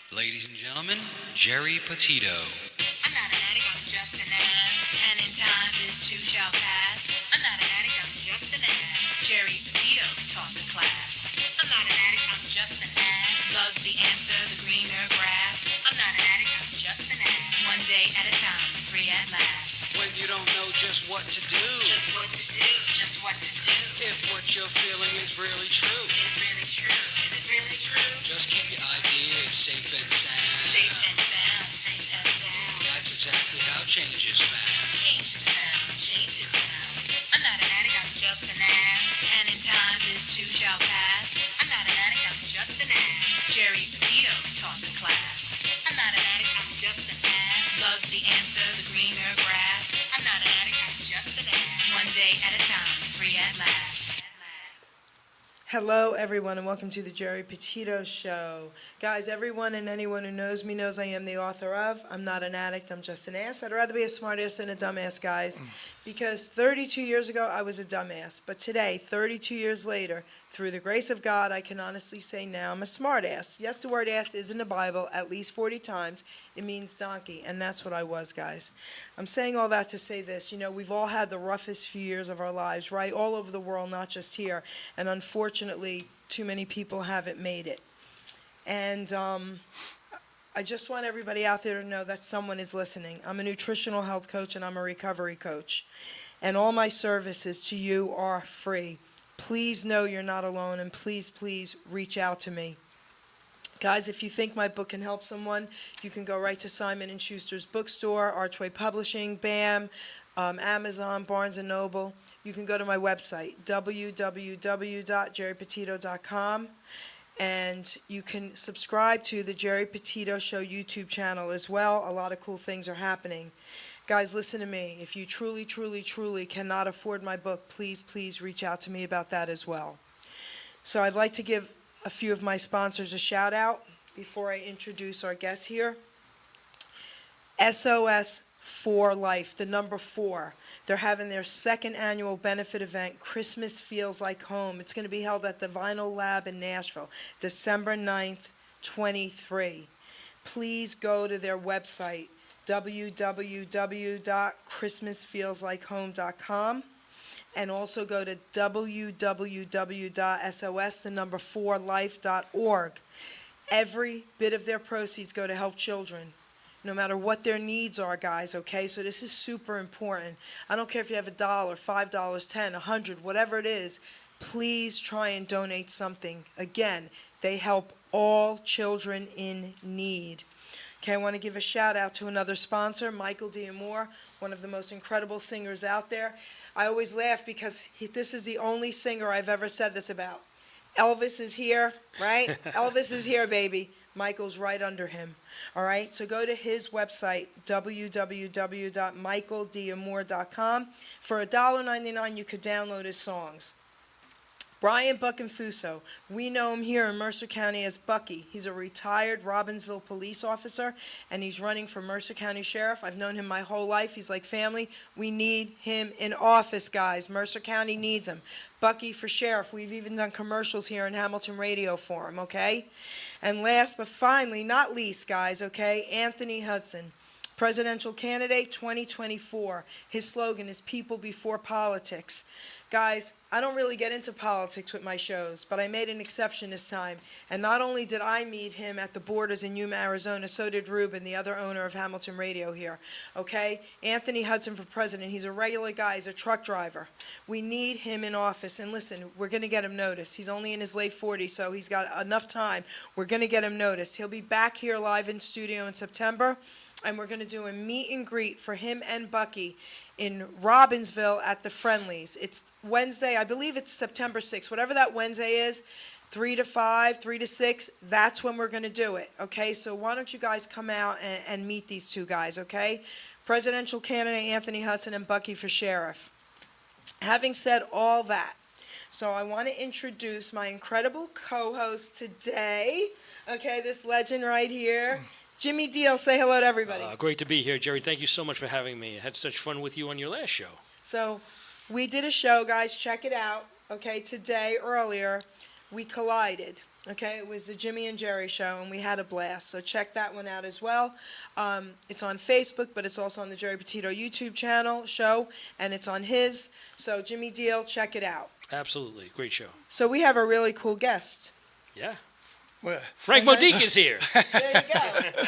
Ladies and gentlemen, Geri Petito. I'm not an addict, I'm just an ass. And in time, this too shall pass. I'm not an addict, I'm just an ass. Geri Petito taught the class. I'm not an addict, I'm just an ass. Loves the answer, the greener grass. I'm not an addict, I'm just an ass. One day at a time, free at last. When you don't know just what to do. Just what to do, just what to do. If what you're feeling is really true. Is it really true? Is it really true? Just keep your ideas safe and sound. Safe and sound, safe and sound. That's exactly how change is found. Change is found, change is found. I'm not an addict, I'm just an ass. And in time, this too shall pass. I'm not an addict, I'm just an ass. Geri Petito taught the class. I'm not an addict, I'm just an ass. Loves the answer, the greener grass. I'm not an addict, I'm just an ass. One day at a time, free at last. Hello, everyone, and welcome to the Geri Petito Show. Guys, everyone and anyone who knows me knows I am the author of I'm Not an Addict, I'm Just an Ass. I'd rather be a smart ass than a dumbass, guys, because 32 years ago, I was a dumbass. But today, 32 years later, through the grace of God, I can honestly say now I'm a smart ass. Yes, the word ass is in the Bible at least 40 times. It means donkey, and that's what I was, guys. I'm saying all that to say this. You know, we've all had the roughest few years of our lives, right? All over the world, not just here. And unfortunately, too many people haven't made it. And I just want everybody out there to know that someone is listening. I'm a nutritional health coach, and I'm a recovery coach. And all my services to you are free. Please know you're not alone, and please, please reach out to me. Guys, if you think my book can help someone, you can go right to Simon & Schuster's bookstore, Archway Publishing, BAM, Amazon, Barnes & Noble. You can go to my website, www.geripetito.com, and you can subscribe to the Geri Petito Show YouTube channel as well. A lot of cool things are happening. Guys, listen to me. If you truly, truly, truly cannot afford my book, please, please reach out to me about that as well. So I'd like to give a few of my sponsors a shout out before I introduce our guests here. SOS for Life, the number 4. They're having their second annual benefit event, Christmas Feels Like Home. It's going to be held at the Vinyl Lab in Nashville, December 9th, 23. Please go to their website, www.christmasfeelslikehome.com, and also go to www.sos4life.org. Every bit of their proceeds go to help children, no matter what their needs are, guys, okay? So this is super important. I don't care if you have $1, $5, $10, $100, whatever it is, please try and donate something. Again, they help all children in need. Okay, I want to give a shout out to another sponsor, Michael D'Amore, one of the most incredible singers out there. I always laugh because this is the only singer I've ever said this about. Elvis is here, right? Elvis is here, baby. Michael's right under him. All right, so go to his website, www.michaeldamore.com. For $1.99, you could download his songs. Brian Buckenfuso, we know him here in Mercer County as Bucky. He's a retired Robbinsville police officer, and he's running for Mercer County Sheriff. I've known him my whole life. He's like family. We need him in office, guys. Mercer County needs him. Bucky for Sheriff. We've even done commercials here in Hamilton Radio for him, okay? And last but finally, not least, guys, okay, Anthony Hudson, presidential candidate 2024. His slogan is People Before Politics. Guys, I don't really get into politics with my shows, but I made an exception this time. And not only did I meet him at the Borders in Yuma, Arizona, so did Ruben, the other owner of Hamilton Radio here. Okay? Anthony Hudson for president. He's a regular guy. He's a truck driver. We need him in office. And listen, we're going to get him noticed. He's only in his late 40s, so he's got enough time. We're going to get him noticed. He'll be back here live in studio in September, and we're going to do a meet and greet for him and Bucky in Robbinsville at the Friendlies. It's Wednesday, I believe it's September 6th, whatever that Wednesday is, 3 to 5, 3 to 6, that's when we're going to do it, okay? So why don't you guys come out and meet these two guys, okay? Presidential candidate Anthony Hudson and Bucky for Sheriff. Having said all that, so I want to introduce my incredible co-host today, okay, this legend right here. Jimmy Diele, say hello to everybody. Great to be here, Geri. Thank you so much for having me. I had such fun with you on your last show. So we did a show, guys. Check it out. Okay, today, earlier, we collided. Okay, it was the Jimmy and Jerry show, and we had a blast. So check that one out as well. It's on Facebook, but it's also on the Geri Petito YouTube channel show, and it's on his. So Jimmy Deal, check it out. Absolutely. Great show. So we have a really cool guest. Yeah. Well, Frank Modica is here. There you go.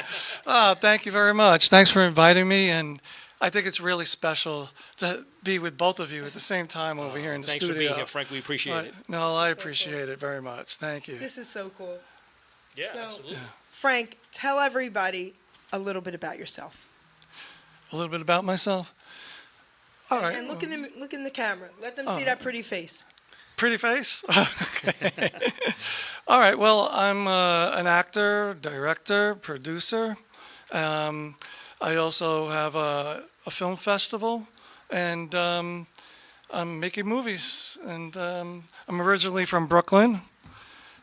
oh, thank you very much. Thanks for inviting me, and I think it's really special to be with both of you at the same time over here in the Thanks studio. for being here, Frank. We appreciate it. No, I So appreciate cool. it very much. Thank you. This is so cool. Yeah, So- absolutely. Frank, tell everybody a little bit about yourself. A little bit about myself. All right. And look in the camera. Let them see Oh. that pretty face. Pretty face? Okay. All right. Well, I'm an actor, director, producer. I also have a film festival, and I'm making movies. And I'm originally from Brooklyn,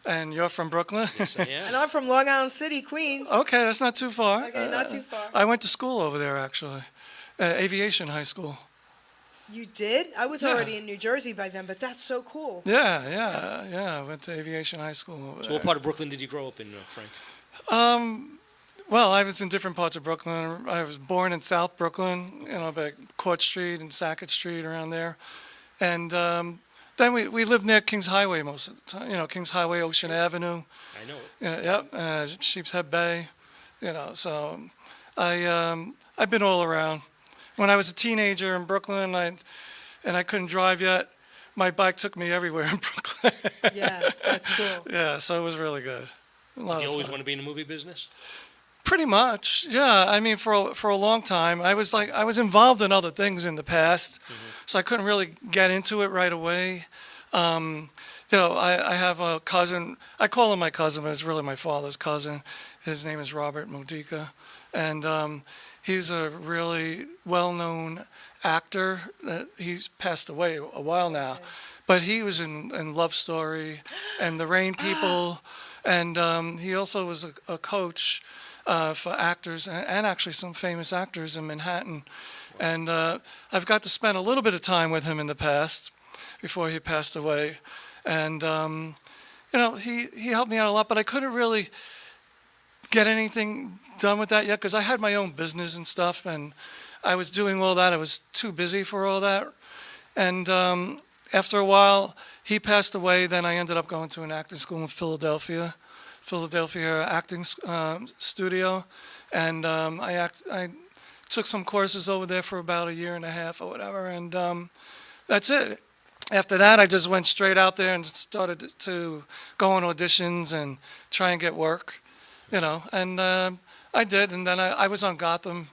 and you're from Brooklyn? Yes, I And am. I'm from Long Island City, Queens. Okay, that's not too far. Okay, not too far. I went to school over there, actually. Aviation high school. You did? I was Yeah. already in New Jersey by then, but that's so cool. Yeah. I went to aviation high school over So there. what part of Brooklyn did you grow up in, Frank? Well, I was in different parts of Brooklyn. I was born in South Brooklyn, by Court Street and Sackett Street around there. And then we lived near Kings Highway most of the time, Kings Highway, Ocean Avenue. I know it. Yep, Sheepshead Bay, so I've been all around. When I was a teenager in Brooklyn, I couldn't drive yet, my bike took me everywhere in Brooklyn. Yeah, that's cool. Yeah, so it was really good. A lot Did you of always fun. want to be in the movie business? Pretty much, yeah. I mean, for a long time, I was involved in other things in the past, so I couldn't really get into it right away. I have a cousin. I call him my cousin, but it's really my father's cousin. His name is Robert Modica, and he's a really well-known actor. He's passed away a while now, but he was in Love Story and The Rain People, and he also was a coach for actors and actually some famous actors in Manhattan. And I've got to spend a little bit of time with him in the past before he passed away. And, he helped me out a lot, but I couldn't really get anything done with that yet because I had my own business and stuff, and I was doing all that. I was too busy for all that. And after a while, he passed away. Then I ended up going to an acting school in Philadelphia acting studio, and I took some courses over there for about a year and a half or whatever, and that's it. After that, I just went straight out there and started to go on auditions and try and get work, and I did, and then I was on Gotham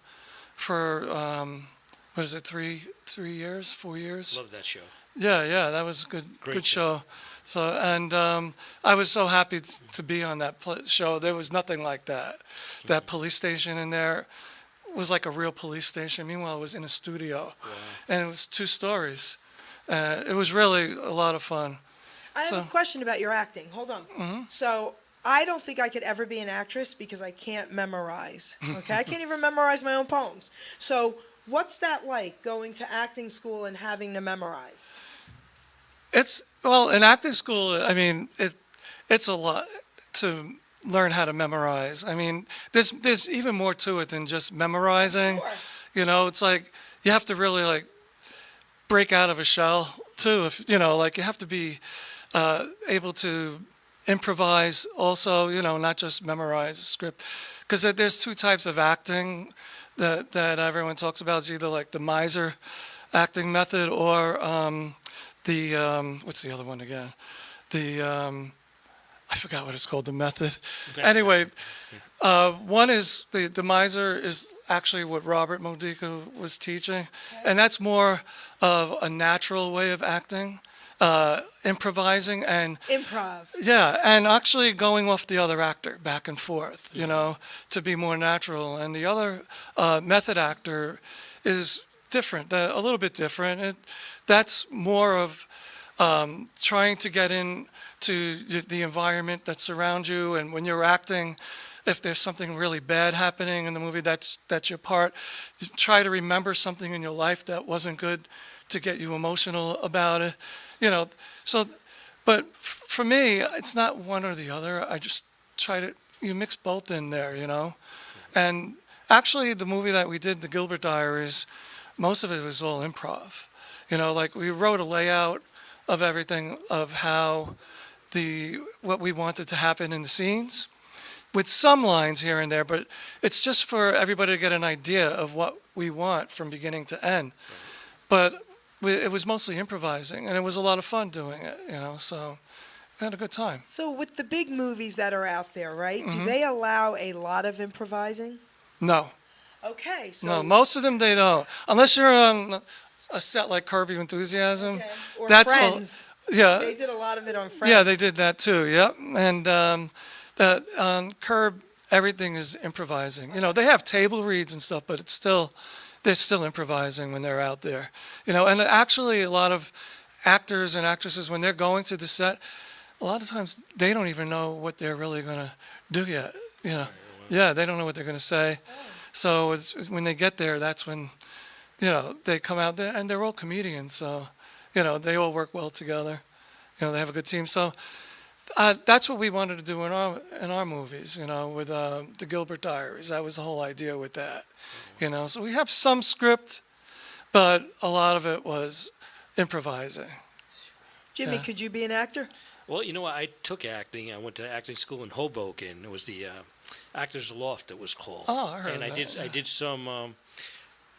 for what is it, 4 years? Love that show. Yeah, that was a Great good show. So, and I was so happy to be on that show. There was nothing like that. That police station in there was like a real police station. Meanwhile, it was in a studio, and it was 2 stories. It was really a lot of fun. I have So- a question about your acting. Hold on. So I don't think I could ever be an actress because I can't memorize. Okay, I can't even memorize my own poems. So what's that like, going to acting school and having to memorize? In acting school, I mean, it's a lot to learn how to memorize. I mean, there's even more to it than just memorizing. Sure. It's like you have to really break out of a shell too. If you have to be able to improvise also. Not just memorize a script, because there's 2 types of acting that everyone talks about. It's either like the miser acting method or what's the other one again? I forgot what it's called, the method. Anyway, one is the miser is actually what Robert Modica was teaching, and that's more of a natural way of acting, improvising and Improv. yeah, and actually going off the other actor back and forth, to be more natural. And the other method actor is different, a little bit different. That's more of trying to get into the environment that surrounds you, and when you're acting, if there's something really bad happening in the movie, that's your part. You try to remember something in your life that wasn't good to get you emotional about it. So But for me, it's not one or the other. I just try to, you mix both in there, you know? And actually, the movie that we did, The Gilbert Diaries, most of it was all improv. You know, like we wrote a layout of everything of how what we wanted to happen in the scenes with some lines here and there, but it's just for everybody to get an idea of what we want from beginning to end. But it was mostly improvising, and it was a lot of fun doing it, you know, so we had a good time. So with the big movies that are out there, right? Do they allow a lot of improvising? No, Okay, so no, most of them they don't. Unless you're on a set like Curb Your Enthusiasm. okay. Or That's all- Friends. Yeah, They did a lot of it on Friends. yeah, they did that too, yep. And that on Curb, everything is improvising. You know, they have table reads and stuff, but they're still improvising when they're out there. You know, and actually a lot of actors and actresses, when they're going to the set, a lot of times they don't even know what they're really going to do yet, you know. Yeah, they don't know what they're going to say. So when they get there, that's when, you know, they come out there, and they're all comedians, so, you know, they all work well together. You know, they have a good team. So that's what we wanted to do in our movies, you know, with the Gilbert Diaries. That was the whole idea with that, you know. So we have some script, but a lot of it was improvising. Jimmy, Yeah. could you be an actor? Well, you know what? I took acting. I went to acting school in Hoboken. It was the Actors Loft, it was called. Oh, I heard And of I that, did. I did some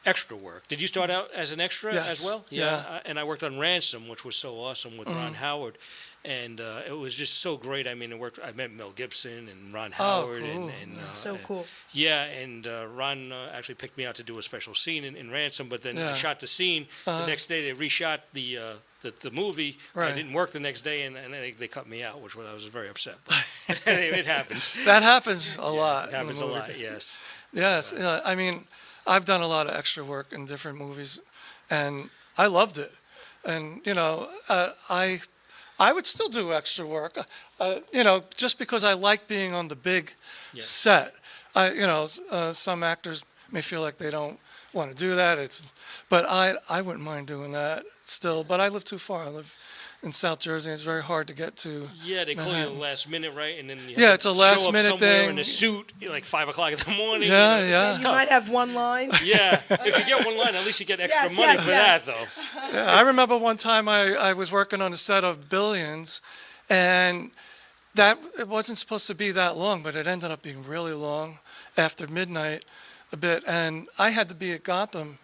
extra work. Did you start out as an extra Yes, as well? yeah. And I worked on Ransom, which was so awesome with Ron Howard, and it was just so great. I mean, I met Mel Gibson and Ron Howard, cool. and So cool. yeah, and Ron actually picked me out to do a special scene in Ransom, but then I Yeah. shot the scene. The next day they reshot the movie. I Right. didn't work the next day, and they cut me out, which I was very upset. But it happens. That happens a lot. It in the happens a movie. lot, yes. Yes, yeah, I mean, I've done a lot of extra work in different movies, and I loved it. And you know, I would still do extra work, you know, just because I like being on the big set. You know, some actors may feel like they don't want to do that. But I wouldn't mind doing that still. But I live too far. I live in South Jersey. It's very hard to get to. Yeah, they call you Manhattan. last minute, right? And then you Yeah, have it's to a last show up minute somewhere thing. in a suit, like 5 o'clock in the morning. Yeah, you know, yeah. it's You tough. might have one line. Yeah, if you get one line, at least you get extra Yes, money yes, for yes. that, though. Yeah, I remember one time I was working on a set of Billions, and it wasn't supposed to be that long, but it ended up being really long after midnight a bit. And I had to be at Gotham,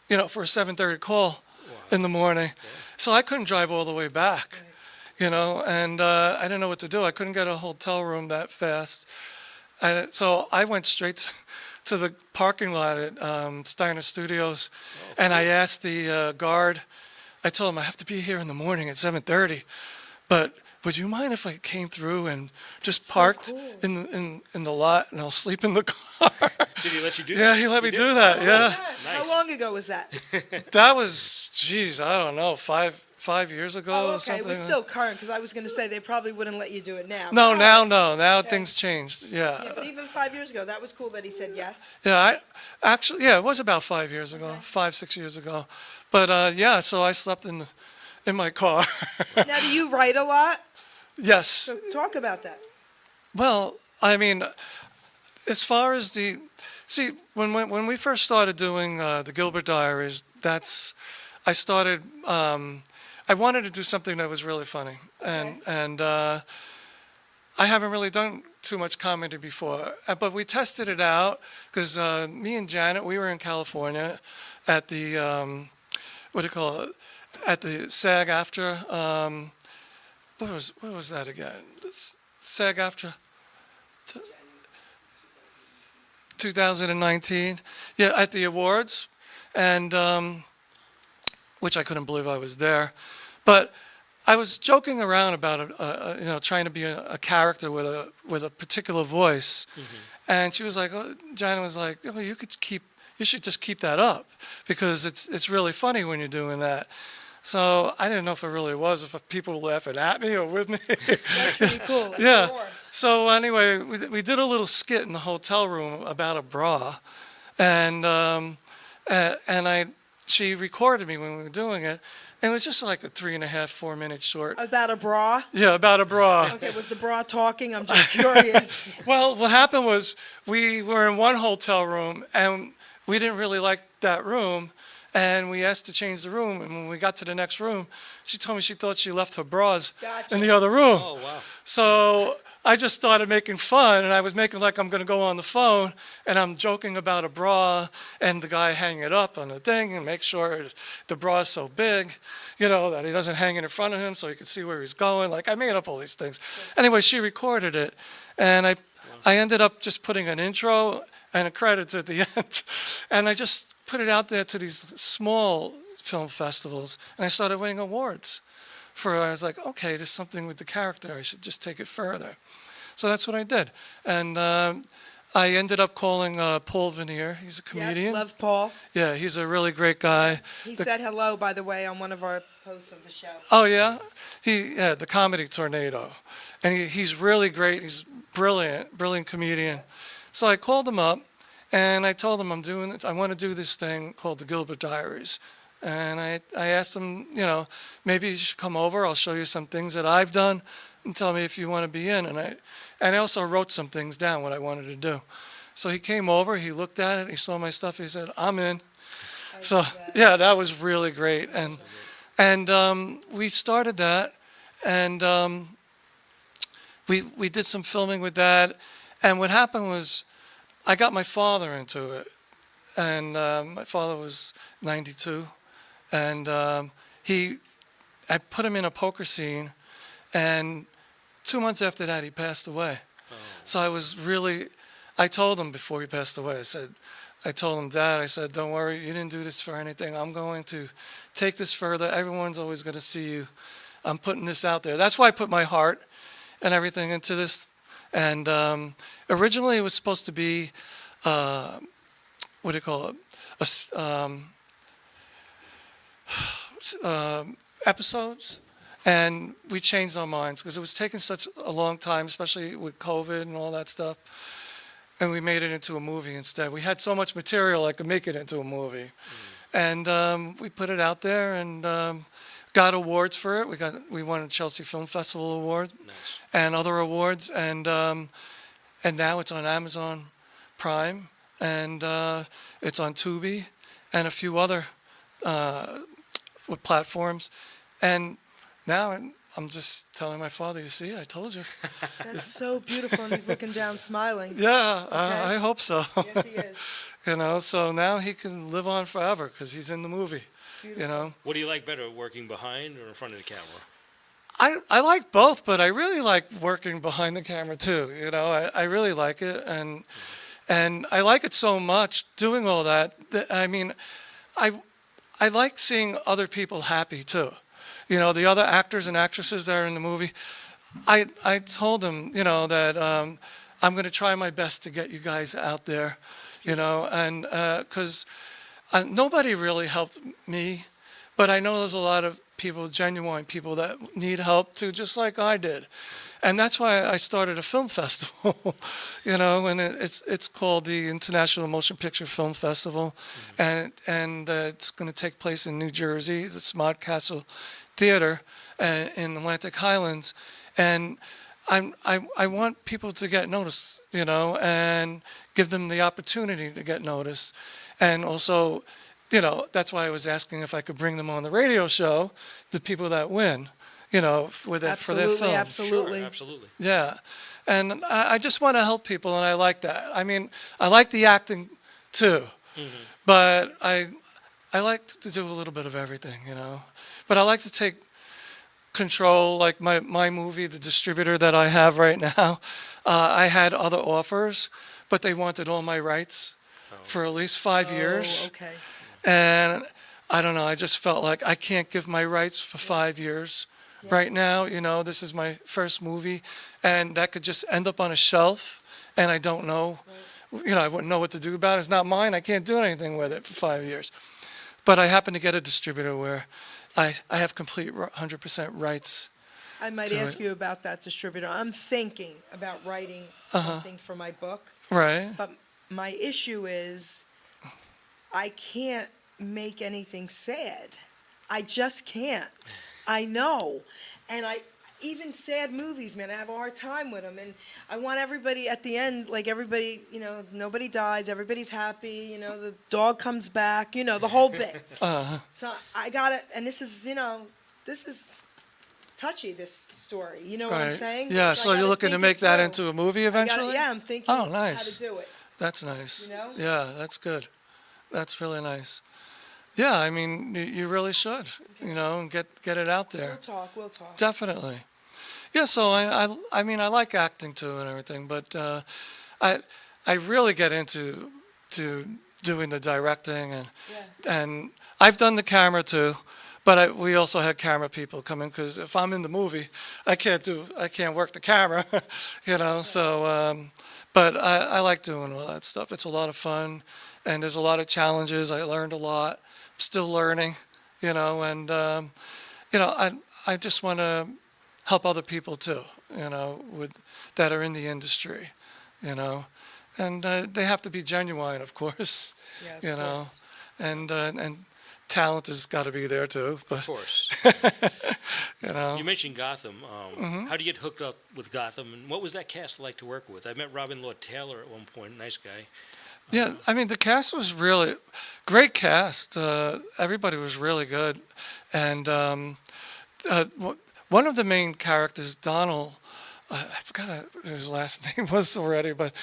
you know, for a 7:30 call in the morning. So I couldn't drive all the way back, you know, and I didn't know what to do. I couldn't get a hotel room that fast. And so I went straight to the parking lot at Steiner Studios, and I asked the guard, I told him I have to be here in the morning at 7:30, but would you mind if I came through and just parked cool. in the lot, and I'll sleep in the car? Did he let you do that? Yeah, he let me did? do that. Yeah, How Nice. long ago was that? that was, geez, I don't know, five years ago Oh, or okay. something. It was still current because I was going to say they probably wouldn't let you do it now. No, But, now Okay. things changed. Yeah, but even 5 years ago, that was cool that he said yes. Yeah, it was about 5 years ago, 5, 6 years ago. But yeah, so I slept in my car. Now, do you write a lot? Yes. So talk about that. Well, I mean, as far as when we first started doing the Gilbert Diaries, I started. I wanted to do something that was really funny, and I haven't really done too much comedy before, but we tested it out because me and Janet, we were in California at the what do you call it? At the SAG-AFTRA. What was that again? SAG-AFTRA 2019. Yeah, at the awards, and which I couldn't believe I was there, but I was joking around about it, you know, trying to be a character with a particular voice, and she was like, Janet was like, oh, you should just keep that up because it's really funny when you're doing that. So I didn't know if it really was, if people were laughing at me or with me. That's pretty cool. That's Yeah. more. So anyway, we did a little skit in the hotel room about a bra, and I she recorded me when we were doing it, and it was just like a 3.5, 4 minute short. About a bra? Yeah, about a bra. Okay, was the bra talking? I'm just curious. Well, what happened was we were in one hotel room, and we didn't really like that room, and we asked to change the room. And when we got to the next room, she told me she thought she left her bras Gotcha. in the other room. Oh, wow. So I just started making fun, and I was making like I'm going to go on the phone, and I'm joking about a bra, and the guy hang it up on the thing and make sure the bra is so big, that he doesn't hang it in front of him so he can see where he's going. Like, I made up all these things. Anyway, she recorded it, and I ended up just putting an intro and a credits at the end, and I just put it out there to these small film festivals, and I started winning awards. I was like, okay, there's something with the character. I should just take it further. So that's what I did. And I ended up calling Paul Veneer. He's a comedian. Yeah, love Paul. Yeah, he's a really great guy. He said hello, by the way, on one of our posts of the show. Oh, yeah? The Comedy Tornado. And he's really great. He's brilliant comedian. So I called him up, and I told him I want to do this thing called the Gilbert Diaries. And I asked him, maybe you should come over. I'll show you some things that I've done and tell me if you want to be in. And I also wrote some things down, what I wanted to do. So he came over, he looked at it, he saw my stuff, he said, I'm in. So, yeah, that was really great. And we started that, and we did some filming with that. And what happened was I got my father into it. And my father was 92. And I put him in a poker scene, and 2 months after that, he passed away. Oh. So I told him before he passed away, I told him, Dad, I said, don't worry, you didn't do this for anything. I'm going to take this further. Everyone's always going to see you. I'm putting this out there. That's why I put my heart and everything into this. And originally, it was supposed to be, what do you call it? Episodes, and we changed our minds because it was taking such a long time, especially with COVID and all that stuff, and we made it into a movie instead. We had so much material I could make it into a movie. And we put it out there and got awards for it. We won a Chelsea Film Festival award. Nice. And other awards, and now it's on Amazon Prime, and it's on Tubi and a few other platforms. And now I'm just telling my father, you see, I told you. That's so beautiful, and he's looking down smiling. Yeah, Okay. I hope so. Yes, he is. So now he can live on forever because he's in the movie. Beautiful. What do you like better, working behind or in front of the camera? I like both, but I really like working behind the camera too. I really like it, and I like it so much doing all that. I mean, I like seeing other people happy too. The other actors and actresses that are in the movie. I told them, that I'm going to try my best to get you guys out there, and because nobody really helped me, but I know there's a lot of people, genuine people that need help too, just like I did. And that's why I started a film festival, and it's called the International Motion Picture Film Festival, and it's going to take place in New Jersey, the Smart Castle Theater in Atlantic Highlands, and I want people to get noticed, and give them the opportunity to get noticed, and also, that's why I was asking if I could bring them on the radio show, the people that win. For their films. Absolutely. Sure, absolutely. Yeah. And I just want to help people, and I like that. I mean, I like the acting too, but I like to do a little bit of everything, But I like to take control, like my movie, the distributor that I have right now. I had other offers, but they wanted all my rights for at least 5 years. Okay. And I don't know, I just felt like I can't give my rights for 5 years. Right now, this is my first movie, and that could just end up on a shelf, and I don't know, I wouldn't know what to do about it. It's not mine. I can't do anything with it for 5 years. But I happen to get a distributor where I have complete 100% rights. I might ask you about that distributor. I'm thinking about writing something for my book. Right. But my issue is I can't make anything sad. I just can't. I know. And even sad movies, man, I have a hard time with them. And I want everybody at the end, like everybody, nobody dies, everybody's happy, the dog comes back, the whole bit. So I got it. And this is touchy, this story. You know what I'm saying? Yeah, so I you're gotta looking to think make it that through. into a movie I gotta- eventually? yeah, I'm thinking Oh, how nice. to do it. That's nice. You know? Yeah, that's good. That's really nice. Yeah, I mean, you really should, and get it out there. We'll talk. Definitely. Yeah, so I mean, I like acting too and everything, but I really get into doing the directing and I've done the camera too, but we also had camera people come in because if I'm in the movie, I can't work the camera, So, but I like doing all that stuff. It's a lot of fun, and there's a lot of challenges. I learned a lot. I'm still learning, and I just want to help other people too, that are in the industry, and they have to be genuine, of course, Yeah, of course. and talent has got to be there too. Of But course. You mentioned Gotham. How do you get hooked up with Gotham, and what was that cast like to work with? I met Robin Lord Taylor at one point. Nice guy. yeah, I mean the cast was really great cast. Everybody was really good, and one of the main characters, Donald, I forgot what his last name was already, but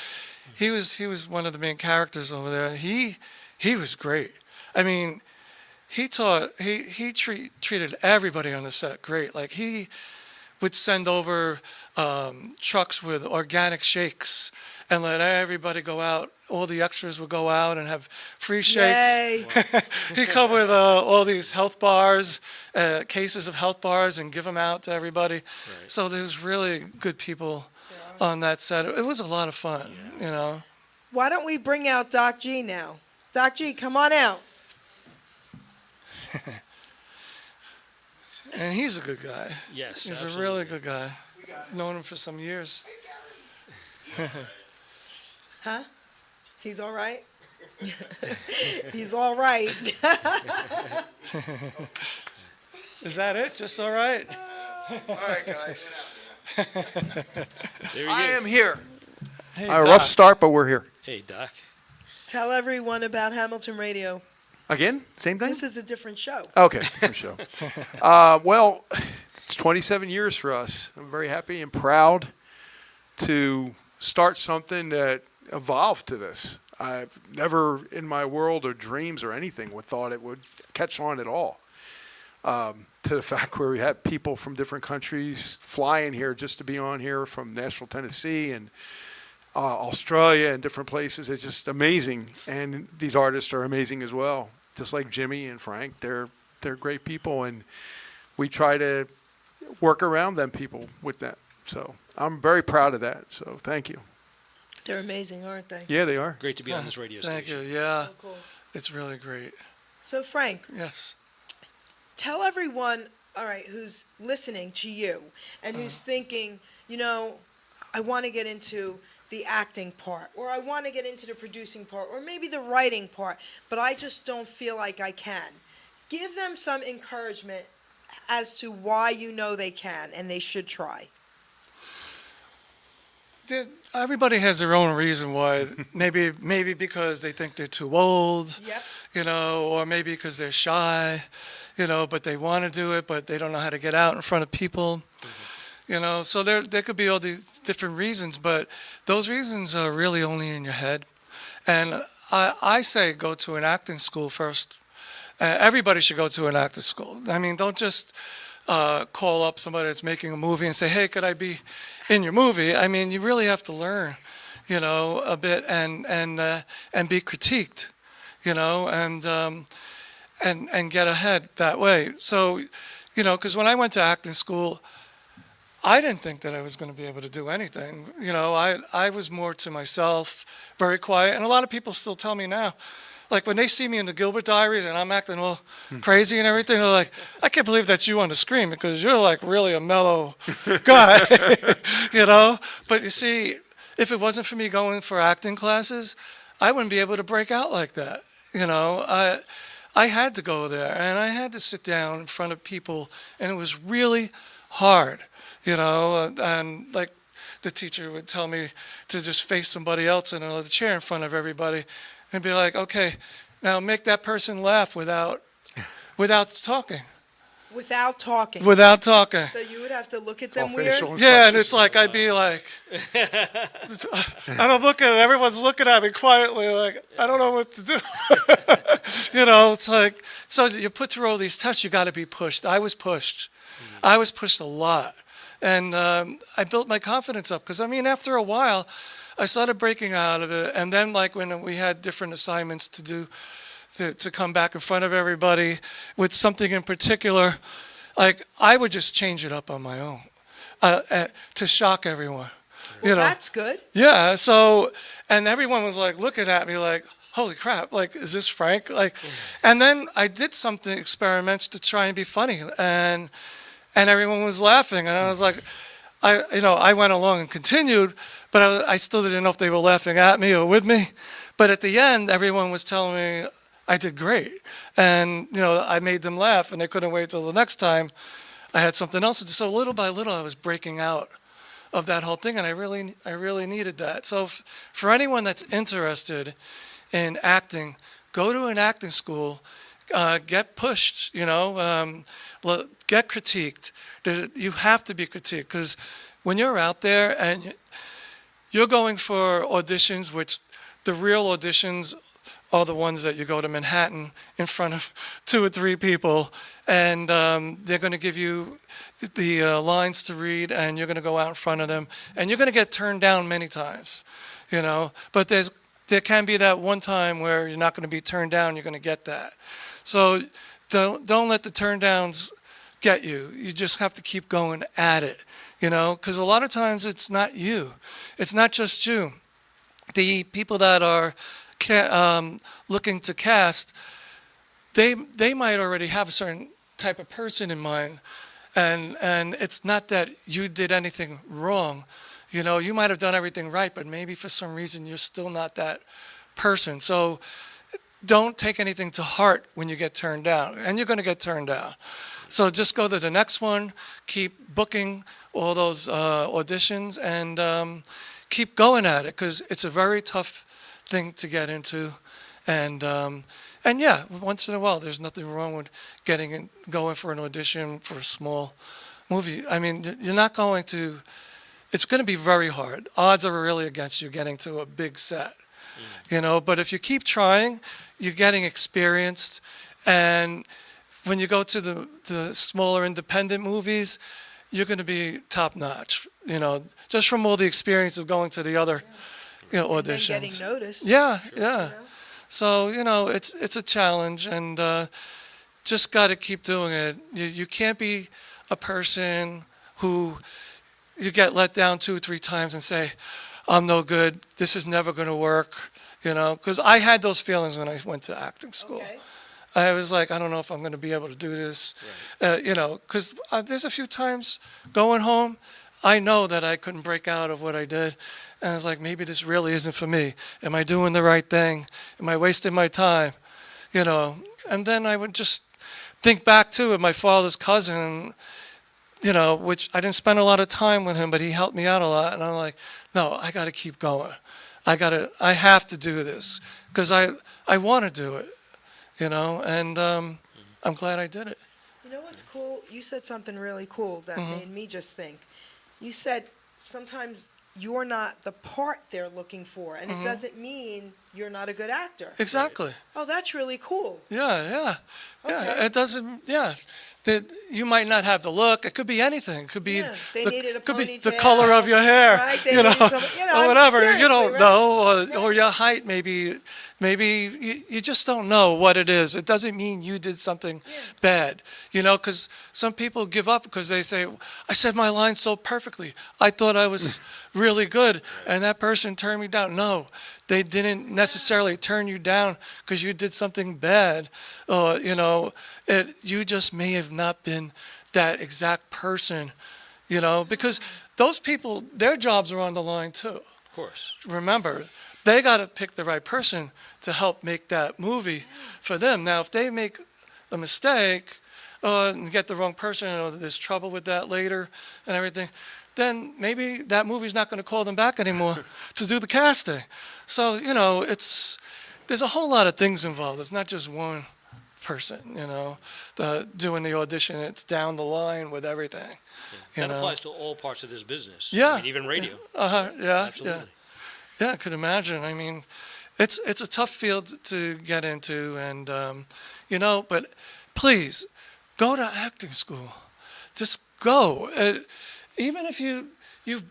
he was one of the main characters over there. He was great. I mean, he treated everybody on the set great. Like he would send over trucks with organic shakes and let everybody go out. All the extras would go out and have free shakes. Yay. He'd come with all these health bars, cases of health bars, and give them out to everybody. Right. So there's really good people on that set. It was a lot of fun, Why don't we bring out Doc G now? Doc G, come on out. And he's a good guy. Yes, He's absolutely. a really good guy. Known him for some years. Huh? He's all right? He's all right. Is that it? Just all right? All right, guys. There he I is. am here. Hey, A rough Doc. start, but we're here. Hey, Doc. Tell everyone about Hamilton Radio. Again, same thing? This is a different show. Okay, for sure. Well, it's 27 years for us. I'm very happy and proud to start something that evolved to this. I've never in my world or dreams or anything would thought it would catch on at all. To the fact where we had people from different countries flying here just to be on here from Nashville, Tennessee, and Australia and different places. It's just amazing. And these artists are amazing as well. Just like Jimmy and Frank, they're great people, and we try to work around them people with that. So I'm very proud of that. So thank you. They're amazing, aren't they? Yeah, they are. Great to be on this radio Thank station. you. Yeah, So cool. it's really great. So, Frank, Yes. tell everyone, all right, who's listening to you and who's thinking, I want to get into the acting part, or I want to get into the producing part, or maybe the writing part, but I just don't feel like I can. Give them some encouragement as to why they can and they should try. Everybody has their own reason why. Maybe because they think they're too old, Yep. or maybe because they're shy, but they want to do it, but they don't know how to get out in front of people. So there could be all these different reasons, but those reasons are really only in your head. And I say go to an acting school first. Everybody should go to an acting school. I mean, don't just call up somebody that's making a movie and say, hey, could I be in your movie? I mean, you really have to learn, a bit and be critiqued, and get ahead that way. So, because when I went to acting school, I didn't think that I was going to be able to do anything. I was more to myself, very quiet. And a lot of people still tell me now, like when they see me in the Gilbert Diaries and I'm acting all crazy and everything, they're like, I can't believe that's you on the screen because you're like really a mellow guy, But you see, if it wasn't for me going for acting classes, I wouldn't be able to break out like that. I I had to go there, and I had to sit down in front of people, and it was really hard, and like the teacher would tell me to just face somebody else in another chair in front of everybody and be like, okay, now make that person laugh without talking. Without talking. Without talking. So you would have to look at All them weird? facial Yeah, and expressions. it's like I'd be like, I'm looking, everyone's looking at me quietly, like I don't know what to do. It's like, so you put through all these tests, you got to be pushed. I was pushed. I was pushed a lot, and I built my confidence up because after a while, I started breaking out of it, and then like when we had different assignments to do. To come back in front of everybody with something in particular, like I would just change it up on my own to shock everyone. Well, that's good. Yeah. So, and everyone was like looking at me like, "Holy crap! Like, is this Frank?" Like, and then I did something experiments to try and be funny, and everyone was laughing, and I was like, I went along and continued, but I still didn't know if they were laughing at me or with me. But at the end, everyone was telling me I did great. And, I made them laugh, and they couldn't wait till the next time I had something else to do. So little by little, I was breaking out of that whole thing, and I really needed that. So for anyone that's interested in acting, go to an acting school, get pushed, get critiqued. You have to be critiqued, because when you're out there and you're going for auditions, which the real auditions are the ones that you go to Manhattan in front of 2 or 3 people, and they're going to give you the lines to read, and you're going to go out in front of them, and you're going to get turned down many times, But there can be that one time where you're not going to be turned down. You're going to get that. So don't let the turn downs get you. You just have to keep going at it, because a lot of times it's not you. It's not just you. The people that are looking to cast, they might already have a certain type of person in mind, and it's not that you did anything wrong. You might have done everything right, but maybe for some reason you're still not that person. So don't take anything to heart when you get turned down, and you're going to get turned down. So just go to the next one, keep booking all those auditions, and keep going at it, because it's a very tough thing to get into, and yeah, once in a while, there's nothing wrong with going for an audition for a small movie. You're not going to. It's going to be very hard. Odds are really against you getting to a big set, But if you keep trying, you're getting experienced, and when you go to the smaller independent movies, you're going to be top notch. Just from all the experience of going to the other. Auditions. And getting noticed. Yeah. So, it's a challenge, and just got to keep doing it. You can't be a person who you get let down 2 or 3 times and say, I'm no good, this is never going to work, because I had those feelings when I went to acting school. Okay. I was like, I don't know if I'm going to be able to do this, because there's a few times going home, I know that I couldn't break out of what I did. And I was like, maybe this really isn't for me. Am I doing the right thing? Am I wasting my time? And then I would just think back to it, my father's cousin, which I didn't spend a lot of time with him, but he helped me out a lot. And I'm like, no, I got to keep going. I have to do this, because I want to do it, and I'm glad I did it. You know what's cool? You said something really cool that made me just think. You said sometimes you're not the part they're looking for, and it doesn't mean you're not a good actor. Exactly. Oh, that's really cool. Yeah. Okay. It doesn't. Yeah, that you might not have the look. It could be anything. It could be They needed a could be the ponytail. color of your hair. Right, they you know, needed some- or whatever. You seriously, don't right? know, or your height. Maybe you just don't know what it is. It doesn't mean you did something bad. Because some people give up because they say, I said my line so perfectly. I thought I was really good, and that person turned me down. No, they didn't necessarily turn you down because you did something bad. You just may have not been that exact person, because those people, their jobs are on the line too. Of course. Remember, they got to pick the right person to help make that movie for them. Now, if they make a mistake and get the wrong person, or there's trouble with that later and everything, then maybe that movie's not going to call them back anymore to do the casting. So, there's a whole lot of things involved. It's not just one person, doing the audition. It's down the line with everything. That applies to all parts of this business. Yeah. I mean, even radio. Yeah. Absolutely. Yeah, I could imagine. I mean, it's a tough field to get into, and but please go to acting school. Just go. Even if you've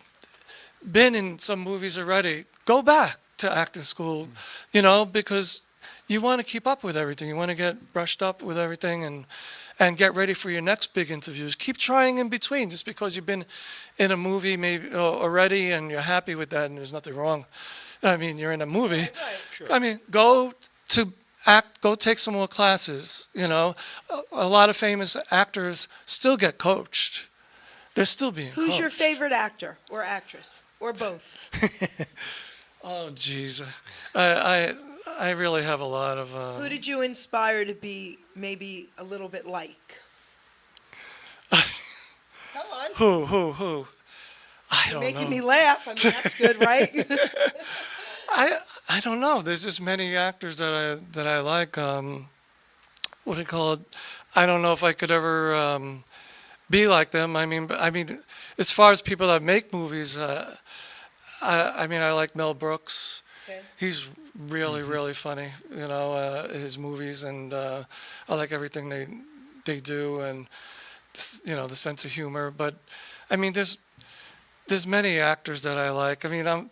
been in some movies already, go back to acting school. Because you want to keep up with everything. You want to get brushed up with everything, and get ready for your next big interviews. Keep trying in between. Just because you've been in a movie maybe already and you're happy with that and there's nothing wrong. I mean, you're in a movie. Right. Sure. I mean, go to act. Go take some more classes. A lot of famous actors still get coached. They're still being coached. Who's your favorite actor or actress or both? Oh, jeez. I really have a lot of. Who did you inspire to be maybe a little bit like? Come on. Who? I You're don't making know. me laugh. I mean, that's good, right? I don't know. There's just many actors that I like. What do you call it? I don't know if I could ever be like them. I mean, as far as people that make movies, I like Mel Brooks. Okay. He's really funny. His movies, and I like everything they do, and the sense of humor. But I mean, there's many actors that I like. I mean, I'm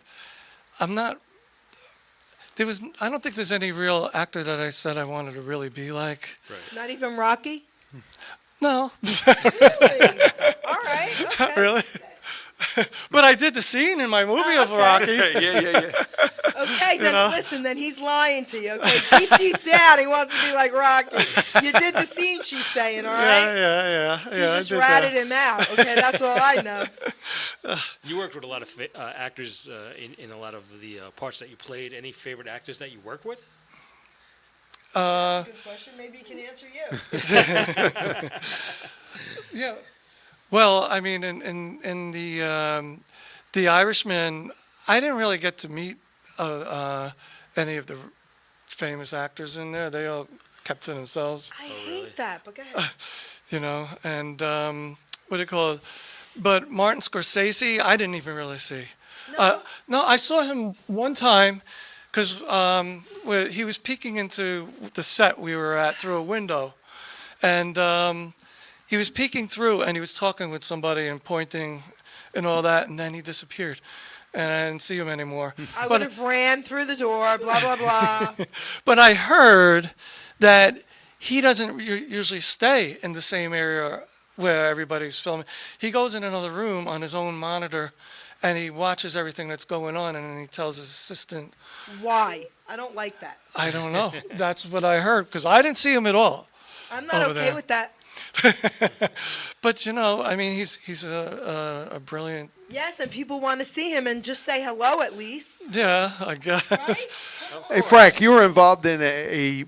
not. I don't think there's any real actor that I said I wanted to really be like. Right. Not even Rocky? No. Really? All right. Okay. Really? But I did the scene in my movie of Rocky. Yeah. Okay, then listen, then he's lying to you. Okay, deep down, he wants to be like Rocky. You did the scene, she's saying, all right? Yeah. She I just did ratted that. him out. Okay, that's all I know. You worked with a lot of actors in a lot of the parts that you played. Any favorite actors that you worked with? Good question. Maybe he can answer you. Yeah. Well, I mean, in the Irishman, I didn't really get to meet any of the famous actors in there. They all kept to themselves, I really? hate that, but go ahead. And what do you call it? But Martin Scorsese, I didn't even really see. No, I saw him one time because he was peeking into the set we were at through a window, and he was peeking through, and he was talking with somebody and pointing and all that, and then he disappeared, and I didn't see him anymore. I would have ran through the door, blah, blah, blah. But I heard that he doesn't usually stay in the same area where everybody's filming. He goes in another room on his own monitor, and he watches everything that's going on, and then he tells his assistant. Why? I don't like that. I don't know. That's what I heard, because I didn't see him at all. I'm not Over okay there. with that. But I mean, he's a brilliant. Yes, and people want to see him and just say hello at least. Yeah, I guess. Right? Hey, Frank, you were involved in a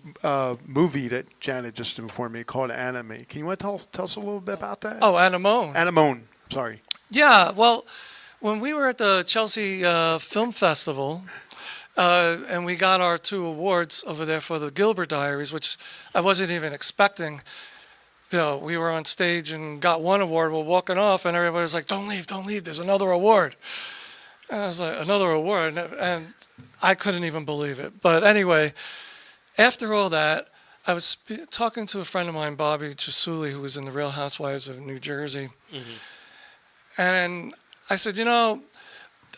movie that Janet just informed me called Anime. Can you tell us a little bit about that? Oh, Anemone. Anemone. Sorry. Yeah, well, when we were at the Chelsea Film Festival, and we got our 2 awards over there for the Gilbert Diaries, which I wasn't even expecting. We were on stage and got 1 award. We're walking off, and everybody was like, don't leave, there's another award. And I was like, another award? And I couldn't even believe it. But anyway, after all that, I was talking to a friend of mine, Bobby Chisuli, who was in the Real Housewives of New Jersey. Mm-hmm. And I said,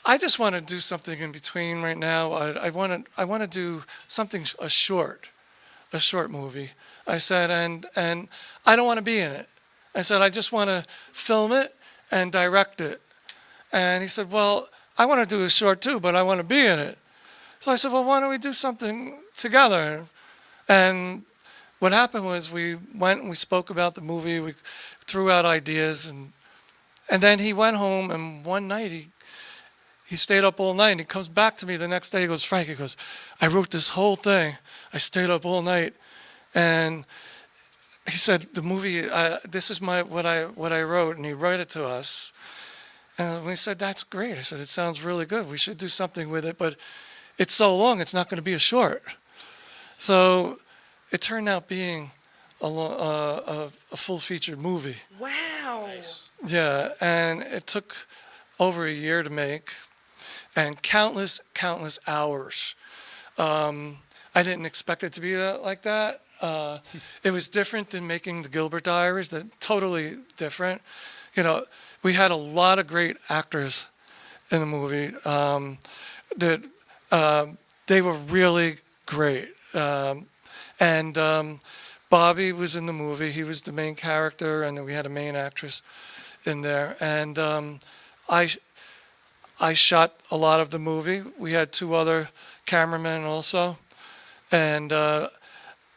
I just want to do something in between right now. I want to do something, a short movie. I said, and I don't want to be in it. I said, I just want to film it and direct it. And he said, well, I want to do a short too, but I want to be in it. So I said, well, why don't we do something together? And what happened was we went and we spoke about the movie. We threw out ideas, and then he went home, and one night he stayed up all night, and he comes back to me the next day. He goes, Frank, he goes, I wrote this whole thing. I stayed up all night, and he said, the movie, this is what I wrote, and he wrote it to us. And we said, that's great. I said, it sounds really good. We should do something with it, but it's so long, it's not going to be a short. So it turned out being a full-featured movie. Wow. Yeah, and it took over a year to make, and countless hours. I didn't expect it to be like that. It was different than making the Gilbert Diaries. Totally different. You know, we had a lot of great actors in the movie. They were really great. And Bobby was in the movie. He was the main character, and then we had a main actress in there. And I shot a lot of the movie. We had 2 other cameramen also. And I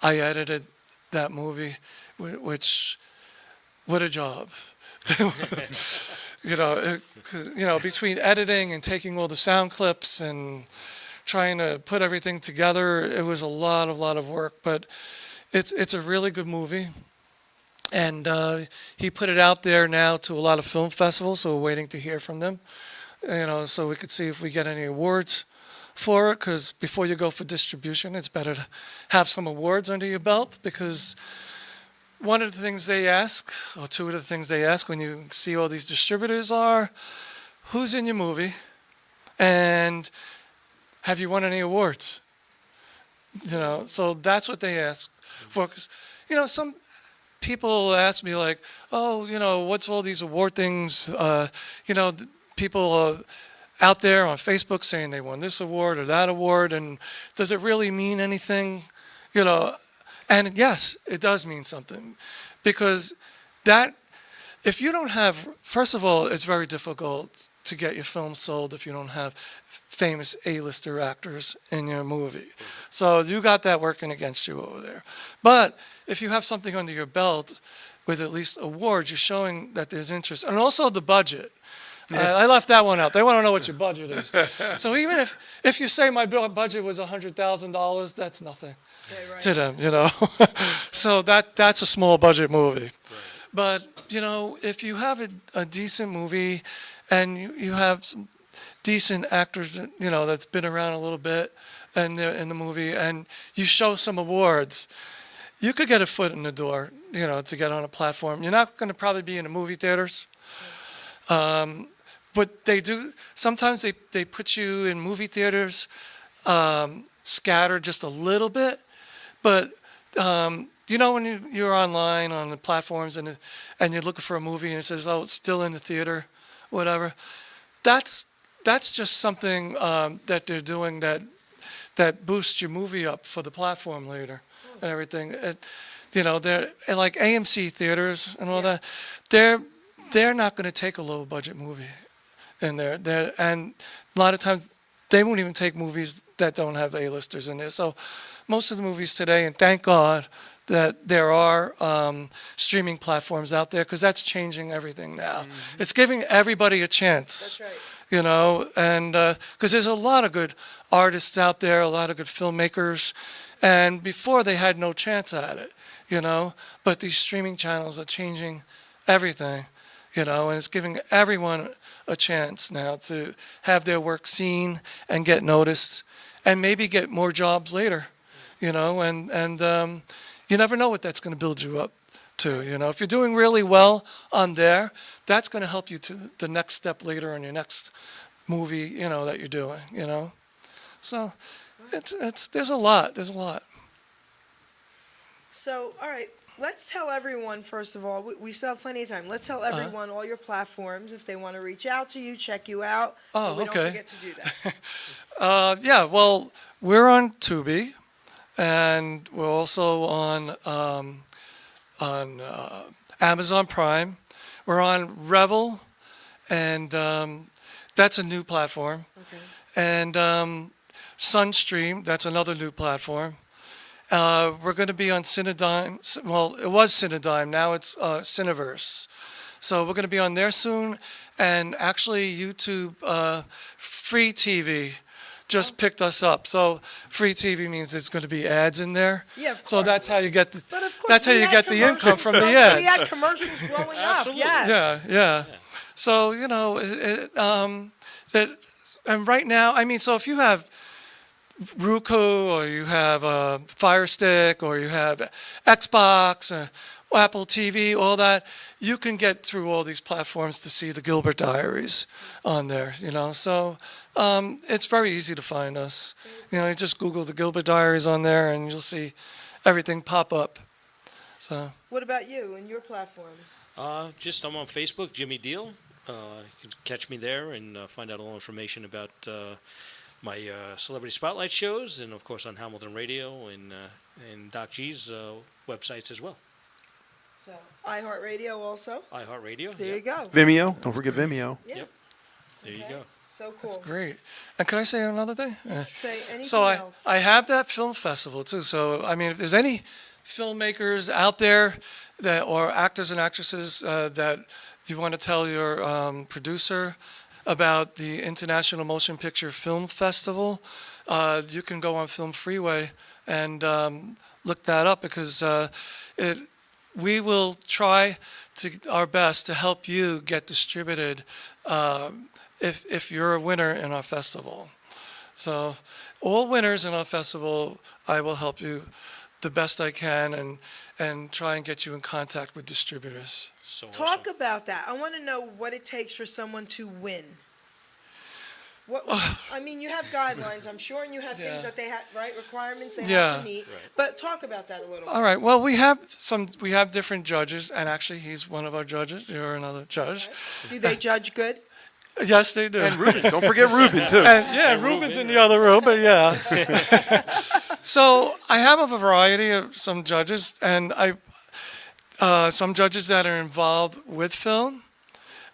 edited that movie, which, what a job. You know, between editing and taking all the sound clips and trying to put everything together, it was a lot of work. But it's a really good movie. And he put it out there now to a lot of film festivals, so we're waiting to hear from them. You know, so we could see if we get any awards for it, because before you go for distribution, it's better to have some awards under your belt, because one of the things they ask, or 2 of the things they ask when you see all these distributors are, who's in your movie, and have you won any awards? You know, so that's what they ask for. 'Cause, you know, some people ask me like, oh, you know, what's all these award things? You know, people out there on Facebook saying they won this award or that award, and does it really mean anything? You know, and yes, it does mean something, because that, if you don't have, first of all, it's very difficult to get your film sold if you don't have famous A-lister actors in your movie. So you got that working against you over there. But if you have something under your belt with at least awards, you're showing that there's interest. And also the budget. I left that one out. They want to know what your budget is. So even if you say my budget was $100,000, that's nothing to them, you know. So that's a small budget movie. Right. But, you know, if you have a decent movie and you have some decent actors, you know, that's been around a little bit and they're in the movie, and you show some awards, you could get a foot in the door, you know, to get on a platform. You're not going to probably be in the movie theaters. But they do, sometimes they put you in movie theaters, scattered just a little bit. But, you know, when you're online on the platforms and you're looking for a movie and it says, oh, it's still in the theater, whatever, that's just something that they're doing that boosts your movie up for the platform later and everything. You know, they're like AMC theaters and all that. They're not going to take a low budget movie in there. And a lot of times they won't even take movies that don't have A-listers in there. So most of the movies today, and thank God that there are streaming platforms out there, because that's changing everything now. Mm-hmm. It's giving everybody a chance. That's right. You know, and because there's a lot of good artists out there, a lot of good filmmakers, and before they had no chance at it, you know. But these streaming channels are changing everything, you know, and it's giving everyone a chance now to have their work seen and get noticed, and maybe get more jobs later, you know. And you never know what that's going to build you up to, you know. If you're doing really well on there, that's going to help you to the next step later in your next movie, you know, that you're doing, you know. So there's a lot. So, all right, let's tell everyone, first of all, we still have plenty of time. Let's tell everyone all your platforms if they want to reach out to you, check you out. So we don't forget to do that. Yeah, well, we're on Tubi, and we're also on Amazon Prime. We're on Revel, and that's a new platform. Okay. And Sunstream, that's another new platform. We're going to be on Cinedigm. Well, it was Cinedigm. Now it's Cineverse. So we're going to be on there soon. And actually, YouTube free TV just picked us up. So free TV means there's going to be ads in there. Yeah, of So course. that's how you get the But of course, that's how we you had get the income commercials from the We ads. had commercials growing up. Absolutely. Yes. Yeah. So and right now, I mean, so if you have Roku or you have a Fire Stick or you have Xbox, Apple TV, all that, you can get through all these platforms to see the Gilbert Diaries on there. So it's very easy to find us. You just Google the Gilbert Diaries on there, and you'll see everything pop up. So. What about you and your platforms? I'm on Facebook, Jimmy Deal. You can catch me there and find out all information about my celebrity spotlight shows, and of course on Hamilton Radio and Doc G's websites as well. So iHeartRadio also. iHeartRadio. There you go. Vimeo. Don't forget Vimeo. Yeah. Yep. There you go. So cool. Great. And can I say another thing? Say anything So else. I have that film festival too. So I mean, if there's any filmmakers out there or actors and actresses that you want to tell your producer about the International Motion Picture Film Festival, you can go on Film Freeway and look that up, because we will try our best to help you get distributed if you're a winner in our festival. So all winners in our festival, I will help you the best I can and try and get you in contact with distributors. So Talk awesome. about that. I want to know what it takes for someone to win. I mean, you have guidelines, I'm sure, and you have things Yeah. that they have, right? Requirements they Yeah. have to meet. But talk about that a little All right. Well, we have different judges, and actually, he's one of our judges. You're another judge. bit. Do they judge good? Yes, they do. And Ruben. Don't forget Ruben, too. And Ruben's in the other room, but yeah. So I have a variety of some judges, and some judges that are involved with film,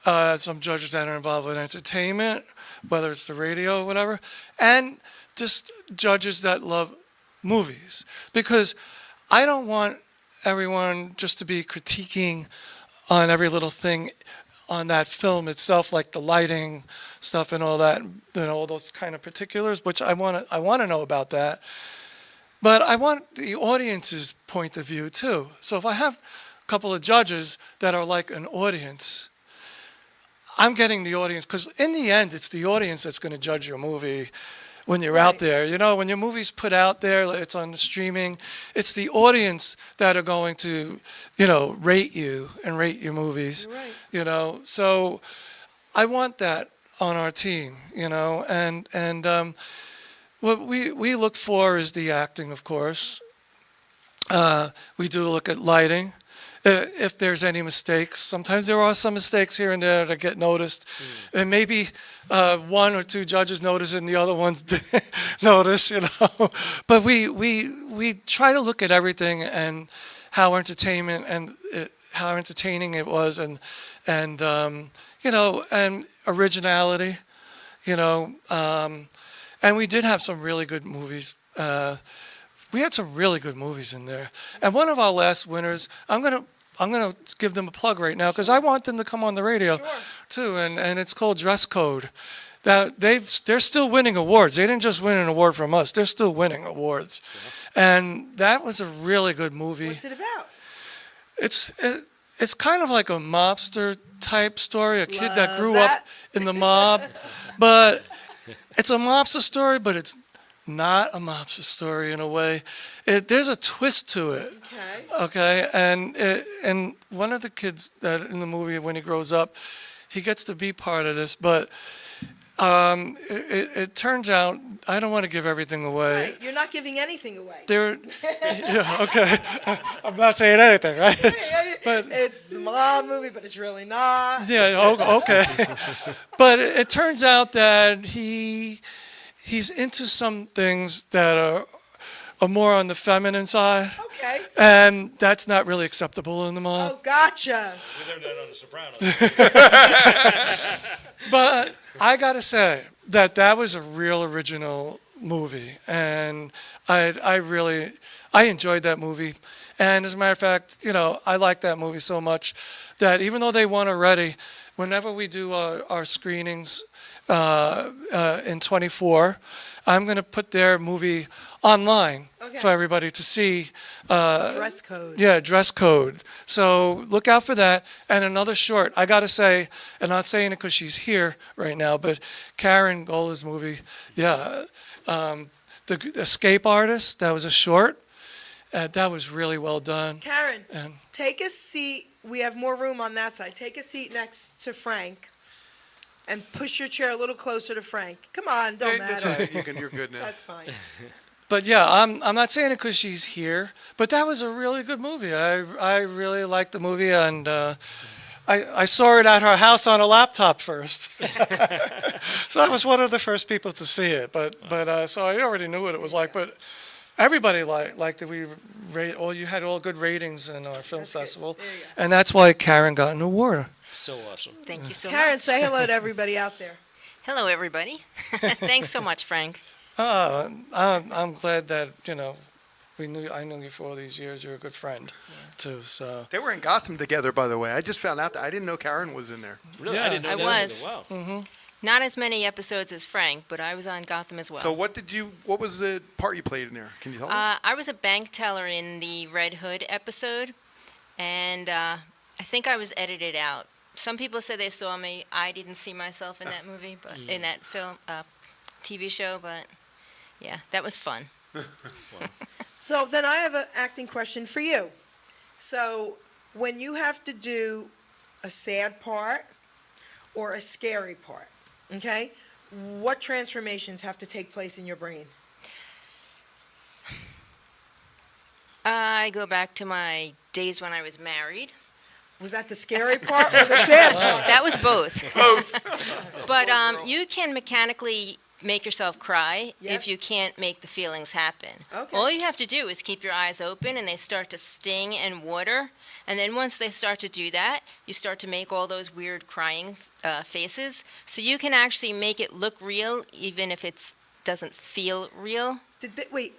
some judges that are involved with entertainment, whether it's the radio or whatever, and just judges that love movies. Because I don't want everyone just to be critiquing on every little thing on that film itself, like the lighting stuff and all that, all those kind of particulars, which I want to know about that. But I want the audience's point of view too. So if I have a couple of judges that are like an audience, I'm getting the audience, because in the end, it's the audience that's going to judge your movie when you're out there. When your movie's put out there, it's on the streaming, it's the audience that are going to, rate you and rate your movies. You're right. So I want that on our team, and what we look for is the acting, of course. We do look at lighting. If there's any mistakes, sometimes there are some mistakes here and there that get noticed, and maybe one or two judges notice it and the other ones didn't notice, But we try to look at everything and how entertaining it was, and originality, and we did have some really good movies. We had some really good movies in there. And one of our last winners, I'm gonna give them a plug right now, because I want them to come on the radio too. And it's called Dress Code. They're still winning awards. They didn't just win an award from us. They're still winning awards. And that was a really good movie. What's it about? It's kind of like a mobster type story, a kid that Love grew that. up in the mob, but it's a mobster story, but it's not a mobster story in a way. There's a twist to it. Okay, and one of the kids that in the movie, when he grows up, he gets to be part of this, but it turns out, I don't want to give everything away. Right. You're not giving anything away. Yeah, okay. I'm not saying anything, right? But It's a mob movie, but it's really not. yeah, okay. But it turns out that he's into some things that are more on the feminine side, Okay. and that's not really acceptable in the mob. Oh, gotcha. We learned that on The Sopranos. But I gotta say that was a real original movie, and I enjoyed that movie. And as a matter of fact, I like that movie so much that even though they won already, whenever we do our screenings in 24, I'm going to put their movie online Okay. for everybody to see. Dress code. Yeah, dress code. So look out for that. And another short, I got to say, and not saying it because she's here right now, but Karen Gola's movie, yeah, The Escape Artist, that was a short. That was really well done. Karen, And take a seat. We have more room on that side. Take a seat next to Frank and push your chair a little closer to Frank. Come on, don't That's matter. all right. You're good now. That's fine. But yeah, I'm not saying it because she's here, but that was a really good movie. I really liked the movie, and I saw it at her house on a laptop first. So I was one of the first people to see it, but so I already knew what it was like. But everybody liked it. You had all good ratings in our film That's good. festival, There you go. and that's why Karen got an award. So awesome. Thank you so Karen, much. say hello to everybody out there. Hello, everybody. Thanks so much, Frank. I'm glad that I knew you for all these years. You're a good friend, too. So They were in Gotham together, by the way. I just found out that I didn't know Karen was in there. Really, Yeah. I didn't know I that was. either. Wow. Not as many episodes as Frank, but I was on Gotham as well. So what was the part you played in there? Can you tell us? I was a bank teller in the Red Hood episode, and I think I was edited out. Some people said they saw me. I didn't see myself in that movie, but in that film, TV show. But yeah, that was fun. So then I have an acting question for you. So when you have to do a sad part or a scary part, okay, what transformations have to take place in your brain? I go back to my days when I was married. Was that the scary part or the sad part? That was both. Both. But you can mechanically make yourself cry Yep. if you can't make the feelings happen. Okay. All you have to do is keep your eyes open and they start to sting and water. And then once they start to do that, you start to make all those weird crying faces. So you can actually make it look real even if it doesn't feel real. Wait.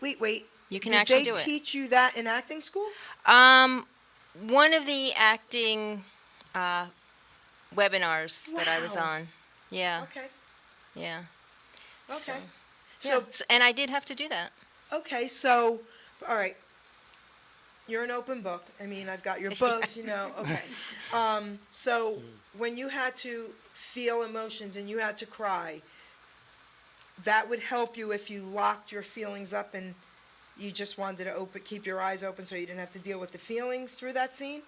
You can Did actually they do it. teach you that in acting school? One of the acting webinars that I was Wow. on. Yeah, Okay. yeah. Okay. So, and I did have to do that. Okay, so, all right. You're an open book. I mean, I've got your books, Okay. So when you had to feel emotions and you had to cry, that would help you if you locked your feelings up and you just wanted to keep your eyes open so you didn't have to deal with the feelings through that scene?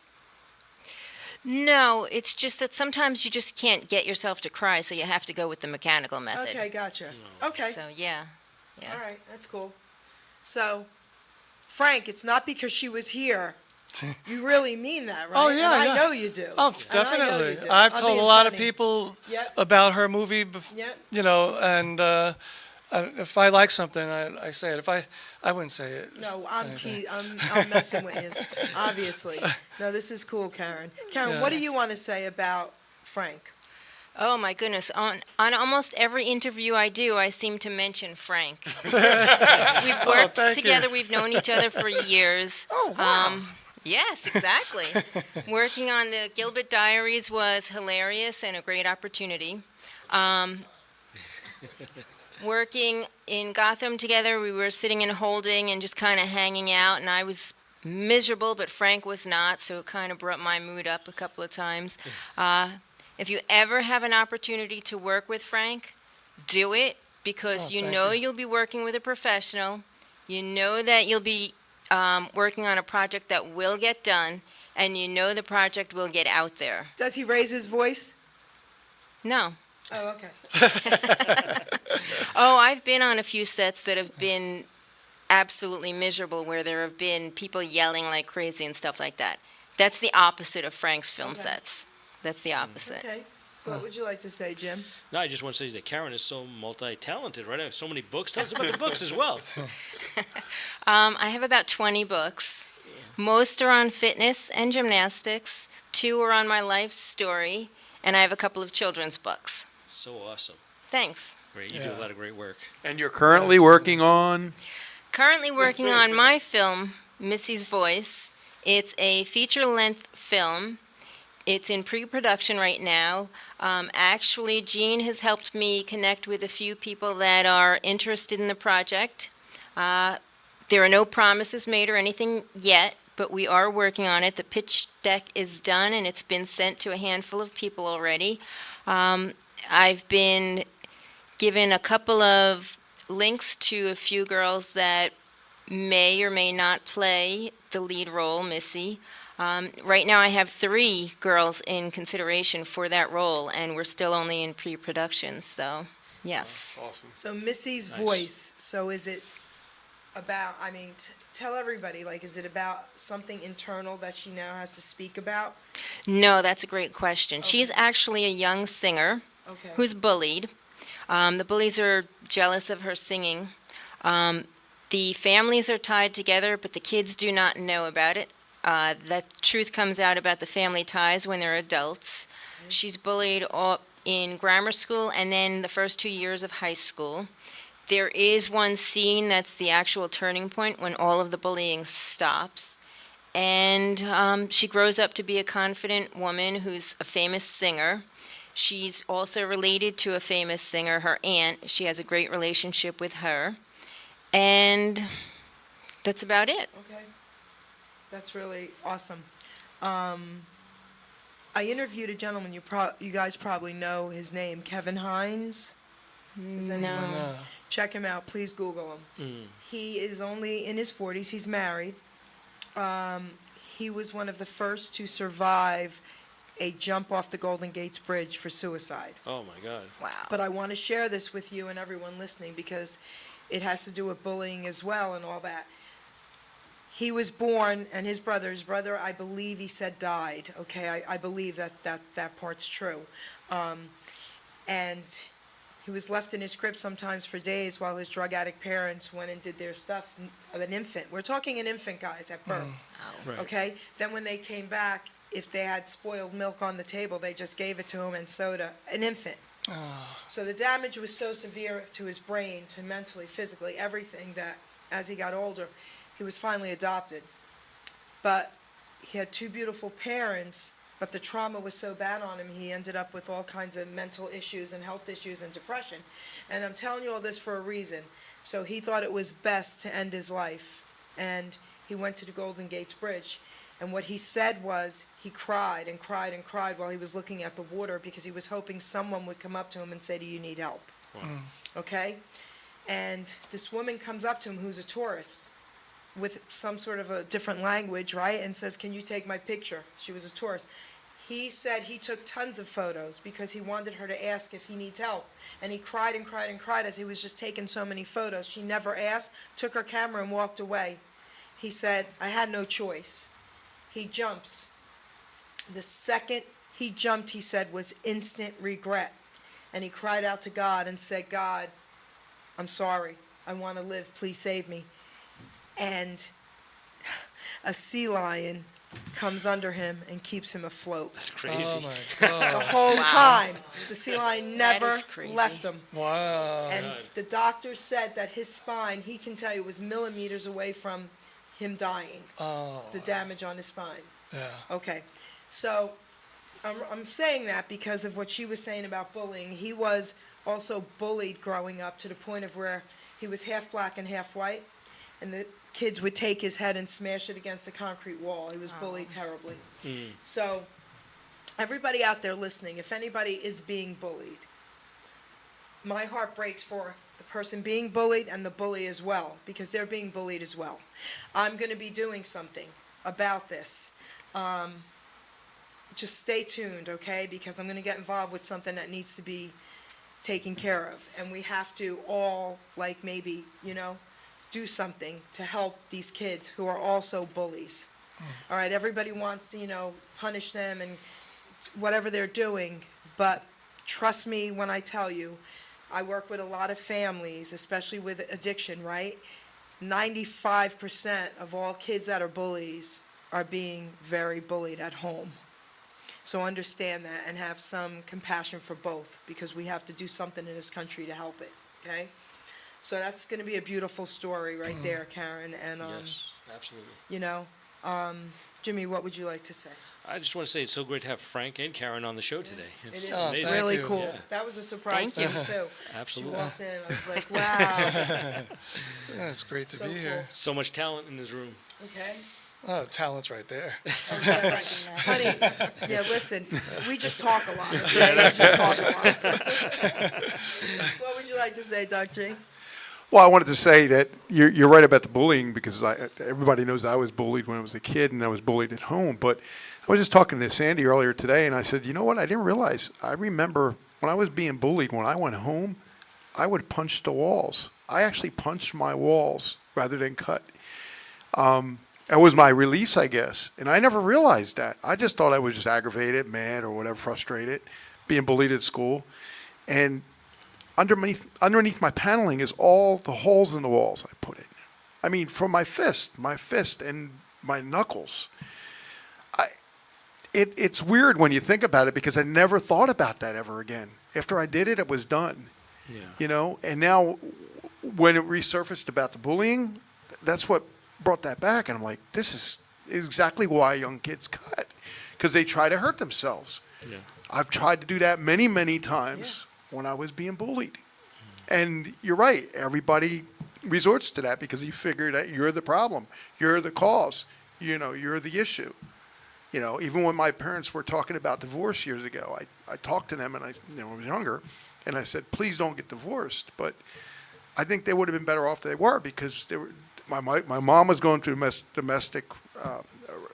No, it's just that sometimes you just can't get yourself to cry, so you have to go with the mechanical method. Okay, gotcha. Okay. So yeah. All right, that's cool. So, Frank, it's not because she was here. You really mean that, right? Oh, yeah, And I yeah. know you do. Oh, And I know you definitely. do. I've I'm told a being lot of funny. people Yep. about her movie, Yep. and if I like something, I say it. If I wouldn't say it. No, I'm messing with you, obviously. No, this is cool, Karen. Karen, Yeah. what do you want to say about Frank? Oh my goodness! On almost every interview I do, I seem to mention Frank. We've worked thank you. together. We've known each other for years. Oh, wow. Yes, exactly. Working on the Gilbert Diaries was hilarious and a great opportunity. Working in Gotham together, we were sitting and holding and just kind of hanging out, and I was miserable, but Frank was not, so it kind of brought my mood up a couple of times. If you ever have an opportunity to work with Frank, do it, because you thank know you. you'll be working with a professional. You know that you'll be working on a project that will get done, and you know the project will get out there. Does he raise his voice? No. Oh, okay. Oh, I've been on a few sets that have been absolutely miserable, where there have been people yelling like crazy and stuff like that. That's the opposite of Frank's film Okay. sets. That's the opposite. Okay. So what would you like to say, Jim? No, I just want to say that Karen is so multi-talented, right? I have so many books. Tell us about the books as well. I have about 20 books. Most are on fitness and gymnastics. 2 are on my life story, and I have a couple of children's books. So awesome. Thanks. Great. You do a Yeah. lot of great work. And you're currently working on. Currently working on my film, Missy's Voice. It's a feature-length film. It's in pre-production right now. Actually, Jean has helped me connect with a few people that are interested in the project. There are no promises made or anything yet, but we are working on it. The pitch deck is done, and it's been sent to a handful of people already. I've been given a couple of links to a few girls that may or may not play the lead role, Missy. Right now I have 3 girls in consideration for that role, and we're still only in pre-production, so yes. Awesome. So Missy's Nice. Voice, so is it about, I mean, tell everybody, like, is it about something internal that she now has to speak about? No, that's a great question. She's actually a young singer Okay. who's bullied. The bullies are jealous of her singing. The families are tied together, but the kids do not know about it. The truth comes out about the family ties when they're adults. She's bullied in grammar school and then the first 2 years of high school. There is one scene that's the actual turning point when all of the bullying stops. And she grows up to be a confident woman who's a famous singer. She's also related to a famous singer, her aunt. She has a great relationship with her. And that's about it. Okay. That's really awesome. I interviewed a gentleman, you guys probably know his name, Kevin Hines. Does anyone- No. Check him out. Please Google him. He is only in his 40s. He's married. He was one of the first to survive a jump off the Golden Gates Bridge for suicide. Oh my God. Wow. But I want to share this with you and everyone listening because it has to do with bullying as well and all that. He was born, and his brother, I believe he said died. Okay, I believe that part's true. And he was left in his crib sometimes for days while his drug addict parents went and did their stuff. An infant. We're talking an infant, guys, at birth. Right. Okay? Then when they came back, if they had spoiled milk on the table, they just gave it to him and soda. An infant. So the damage was so severe to his brain, to mentally, physically, everything, that as he got older, he was finally adopted. But he had 2 beautiful parents, but the trauma was so bad on him, he ended up with all kinds of mental issues and health issues and depression. And I'm telling you all this for a reason. So he thought it was best to end his life. And he went to the Golden Gates Bridge. And what he said was he cried and cried and cried while he was looking at the water because he was hoping someone would come up to him and say, "Do you need help?" Okay? And this woman comes up to him who's a tourist with some sort of a different language, right? And says, "Can you take my picture?" She was a tourist. He said he took tons of photos because he wanted her to ask if he needs help. And he cried and cried and cried as he was just taking so many photos. She never asked, took her camera and walked away. He said, "I had no choice." He jumps. The second he jumped, he said, was instant regret. And he cried out to God and said, "God, I'm sorry. I want to live. Please save me." And a sea lion comes under him and keeps him afloat. That's crazy. Oh my The God. whole time, the sea lion That never is crazy. left him. Wow. And the doctor said that his spine, he can tell you, was millimeters away from him dying, Oh, the damage on his spine. yeah. Okay, so I'm saying that because of what she was saying about bullying. He was also bullied growing up to the point of where he was half black and half white, and the kids would take his head and smash it against the concrete wall. He was bullied terribly. So everybody out there listening, if anybody is being bullied, my heart breaks for the person being bullied and the bully as well, because they're being bullied as well. I'm going to be doing something about this. Just stay tuned, okay? Because I'm going to get involved with something that needs to be taken care of. And we have to all, like, maybe, do something to help these kids who are also bullies. All right, everybody wants to, punish them and whatever they're doing, but trust me when I tell you, I work with a lot of families, especially with addiction, right? 95% of all kids that are bullies are being very bullied at home. So understand that and have some compassion for both, because we have to do something in this country to help it, okay? So that's going to be a beautiful story right there, Karen. And, Yes, absolutely. you know, Jimmy, what would you like to say? I just want to say it's so great to have Frank and Karen on the show today. It It's is Oh, amazing. thank really you. cool. Yeah. That was a surprise Thank to me, too. Absolutely. She walked in, I was like, wow. Yeah, it's great to So be cool. here. So much talent in this room. Okay. Oh, talent's right there. Honey, yeah, listen, we just talk a lot. Okay? We just talk a lot. What would you like to say, Doc G? Well, I wanted to say that you're right about the bullying, because everybody knows I was bullied when I was a kid, and I was bullied at home. But I was just talking to Sandy earlier today, and I said, you know what? I didn't realize. I remember when I was being bullied, when I went home, I would punch the walls. I actually punched my walls rather than cut. That was my release, I guess. And I never realized that. I just thought I was just aggravated, mad, or whatever, frustrated, being bullied at school. And underneath my paneling is all the holes in the walls I put in. I mean, from my fist and my knuckles. It's weird when you think about it, because I never thought about that ever again. After I did it, it was done. Yeah. You know, and now when it resurfaced about the bullying, that's what brought that back. And I'm like, this is exactly why young kids cut, because they try to hurt themselves. Yeah. I've tried to do that many, many times when I was being bullied. And you're right, everybody resorts to that because you figure that you're the problem, you're the cause, you know, you're the issue. You know, even when my parents were talking about divorce years ago, I talked to them, and I was younger, and I said, please don't get divorced. But I think they would have been better off if they were, because they were. My mom was going through a domestic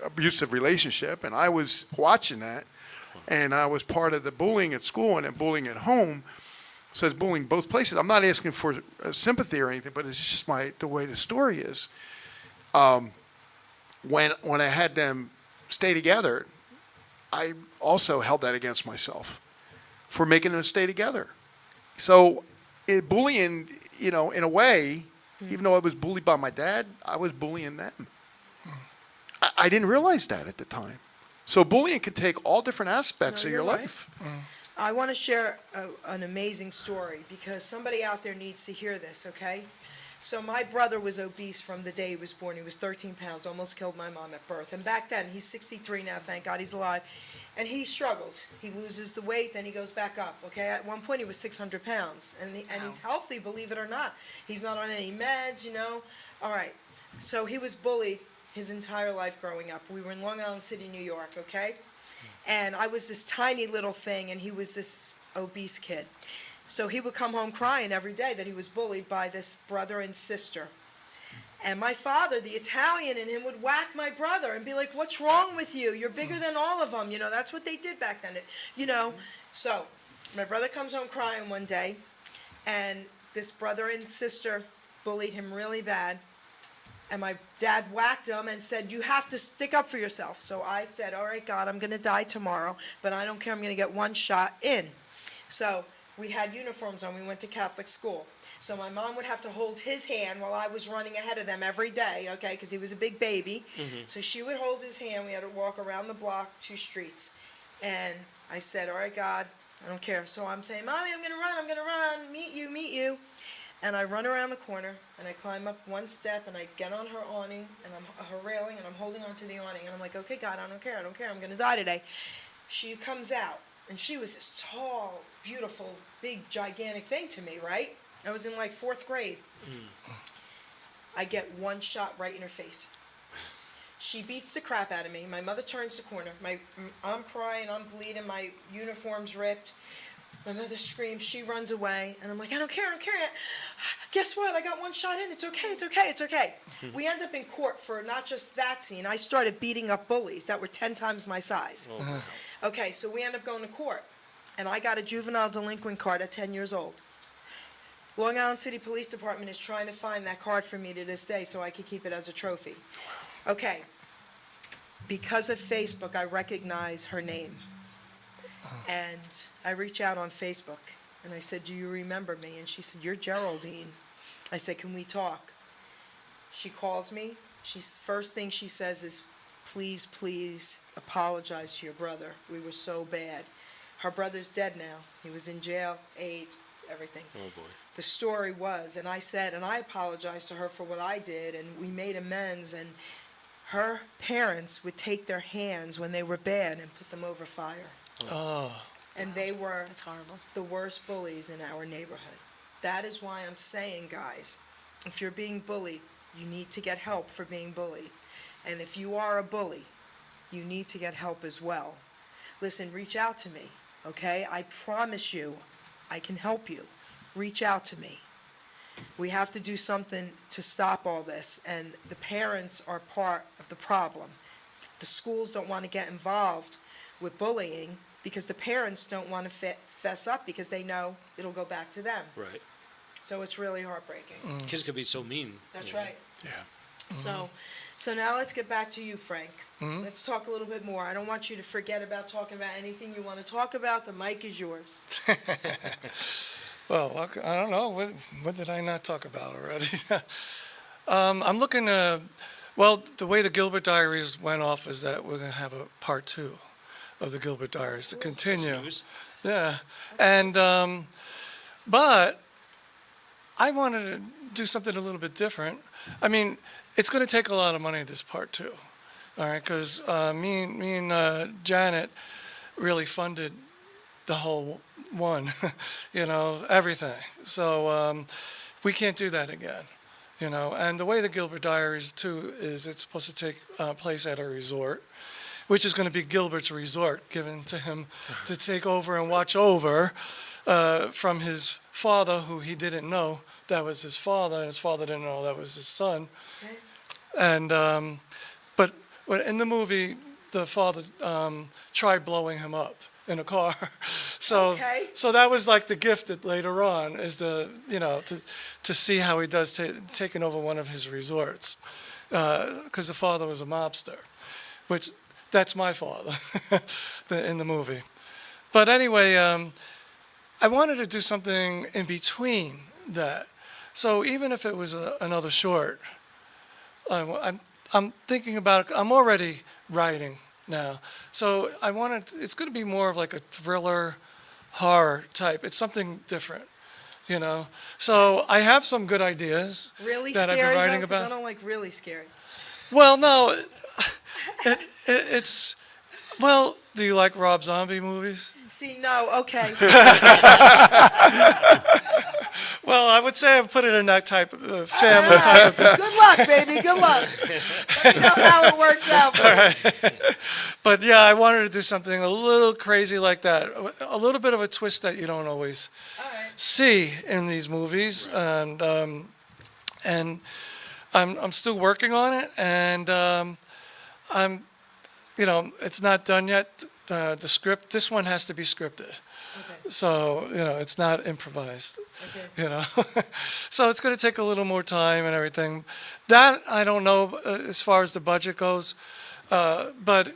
abusive relationship, and I was watching that, and I was part of the bullying at school and then bullying at home. So it's bullying both places. I'm not asking for sympathy or anything, but it's just the way the story is. When I had them stay together, I also held that against myself for making them stay together. So bullying, you know, in a way, even though I was bullied by my dad, I was bullying them. I didn't realize that at the time. So bullying can take all different aspects of your you're right. life. I want to share an amazing story, because somebody out there needs to hear this, okay? So my brother was obese from the day he was born. He was 13 pounds, almost killed my mom at birth. And back then, he's 63 now, thank God he's alive. And he struggles. He loses the weight, then he goes back up, okay? At one point, he was 600 pounds. And he's healthy, believe it or not. He's not on any meds, you know? All right. So he was bullied his entire life growing up. We were in Long Island City, New York, okay? And I was this tiny little thing, and he was this obese kid. So he would come home crying every day that he was bullied by this brother and sister. And my father, the Italian in him, would whack my brother and be like, what's wrong with you? You're bigger than all of them. You know, that's what they did back then. You know, so my brother comes home crying one day, and this brother and sister bullied him really bad. And my dad whacked him and said, you have to stick up for yourself. So I said, all right, God, I'm going to die tomorrow, but I don't care. I'm going to get one shot in. So we had uniforms on. We went to Catholic school. So my mom would have to hold his hand while I was running ahead of them every day, okay, because he was a big baby. So she would hold his hand. We had to walk around the block, 2 streets. And I said, all right, God, I don't care. So I'm saying, Mommy, I'm going to run, meet you. And I run around the corner, and I climb up one step, and I get on her awning, and her railing, and I'm holding onto the awning. And I'm like, okay, God, I don't care. I'm going to die today. She comes out, and she was this tall, beautiful, big, gigantic thing to me, right? I was in like 4th grade. I get one shot right in her face. She beats the crap out of me. My mother turns the corner. I'm crying, I'm bleeding, my uniform's ripped. My mother screams, she runs away, and I'm like, I don't care. Guess what? I got one shot in. It's okay. We end up in court for not just that scene. I started beating up bullies that were 10 times my size. Okay, so we end up going to court, and I got a juvenile delinquent card at 10 years old. Long Island City Police Department is trying to find that card for me to this day so I could keep it as a trophy. Okay, because of Facebook, I recognize her name. And I reach out on Facebook, and I said, do you remember me? And she said, you're Geraldine. I said, can we talk? She calls me. First thing she says is, please, please apologize to your brother. We were so bad. Her brother's dead now. He was in jail, AIDS, everything. Oh boy. The story was, and I said, and I apologized to her for what I did, and we made amends, and her parents would take their hands when they were bad and put them over fire. Oh, And they were That's horrible. the worst bullies in our neighborhood. That is why I'm saying, guys, if you're being bullied, you need to get help for being bullied. And if you are a bully, you need to get help as well. Listen, reach out to me, okay? I promise you, I can help you. Reach out to me. We have to do something to stop all this, and the parents are part of the problem. The schools don't want to get involved with bullying because the parents don't want to fess up because they know it'll go back to them. Right. So it's really heartbreaking. Kids can be so mean. That's you know. right. Yeah. So now let's get back to you, Frank. Let's talk a little bit more. I don't want you to forget about talking about anything you want to talk about. The mic is yours. well, I don't know. What did I not talk about already? I'm looking well, the way the Gilbert Diaries went off is that we're going to have a part 2 of the Gilbert Diaries to continue. Snooze. Yeah. And, but I wanted to do something a little bit different. I mean, it's going to take a lot of money, this part 2. All right, because me and Janet really funded the whole one, you know, everything. So we can't do that again, you know. And the way the Gilbert Diaries, too, is it's supposed to take place at a resort, which is going to be Gilbert's resort given to him to take over and watch over from his father, who he didn't know that was his father, and his father didn't know that was his son. Okay. And but in the movie, the father tried blowing him up in a car. So Okay. so that was like the gift that later on is to see how he does taking over one of his resorts, because the father was a mobster, which that's my father in the movie. But anyway, I wanted to do something in between that. So even if it was another short, I'm thinking about it. I'm already writing now. So it's going to be more of like a thriller, horror type. It's something different, you know. So I have some good ideas Really that scary, I've been writing though? 'Cause about. I don't like really scary. Well, no, it's, well, do you like Rob Zombie movies? See, no, okay. Well, I would say I put it in that type of family type of thing. Good luck, baby. Good luck. Let me know how it works out for you. But yeah, I wanted to do something a little crazy like that, a little bit of a twist that you don't always All right. see in these movies, and I'm still working on it, and I'm, you know, it's not done yet. The script, this one has to be scripted. Okay. So, you know, it's not improvised, Okay. you know. So it's going to take a little more time and everything. That, I don't know as far as the budget goes. But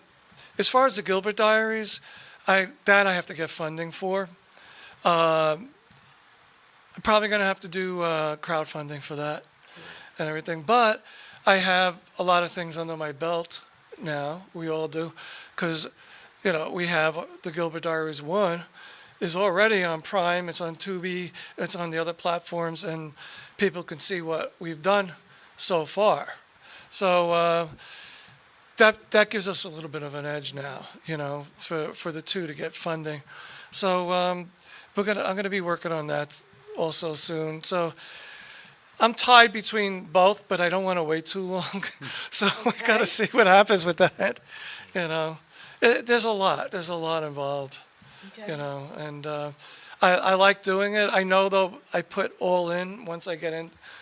as far as the Gilbert Diaries, I have to get funding for. I'm probably going to have to do crowdfunding for that and everything. But I have a lot of things under my belt now. We all do. Because, you know, we have the Gilbert Diaries 1 is already on Prime. It's on Tubi. It's on the other platforms. And people can see what we've done so far. So that gives us a little bit of an edge now, you know, for the 2 to get funding. So I'm gonna be working on that also soon. So I'm tied between both, but I don't want to wait too long. So we got to see what happens with that. You know, there's a lot involved. Okay. You know, and I like doing it. I know though I put all in once I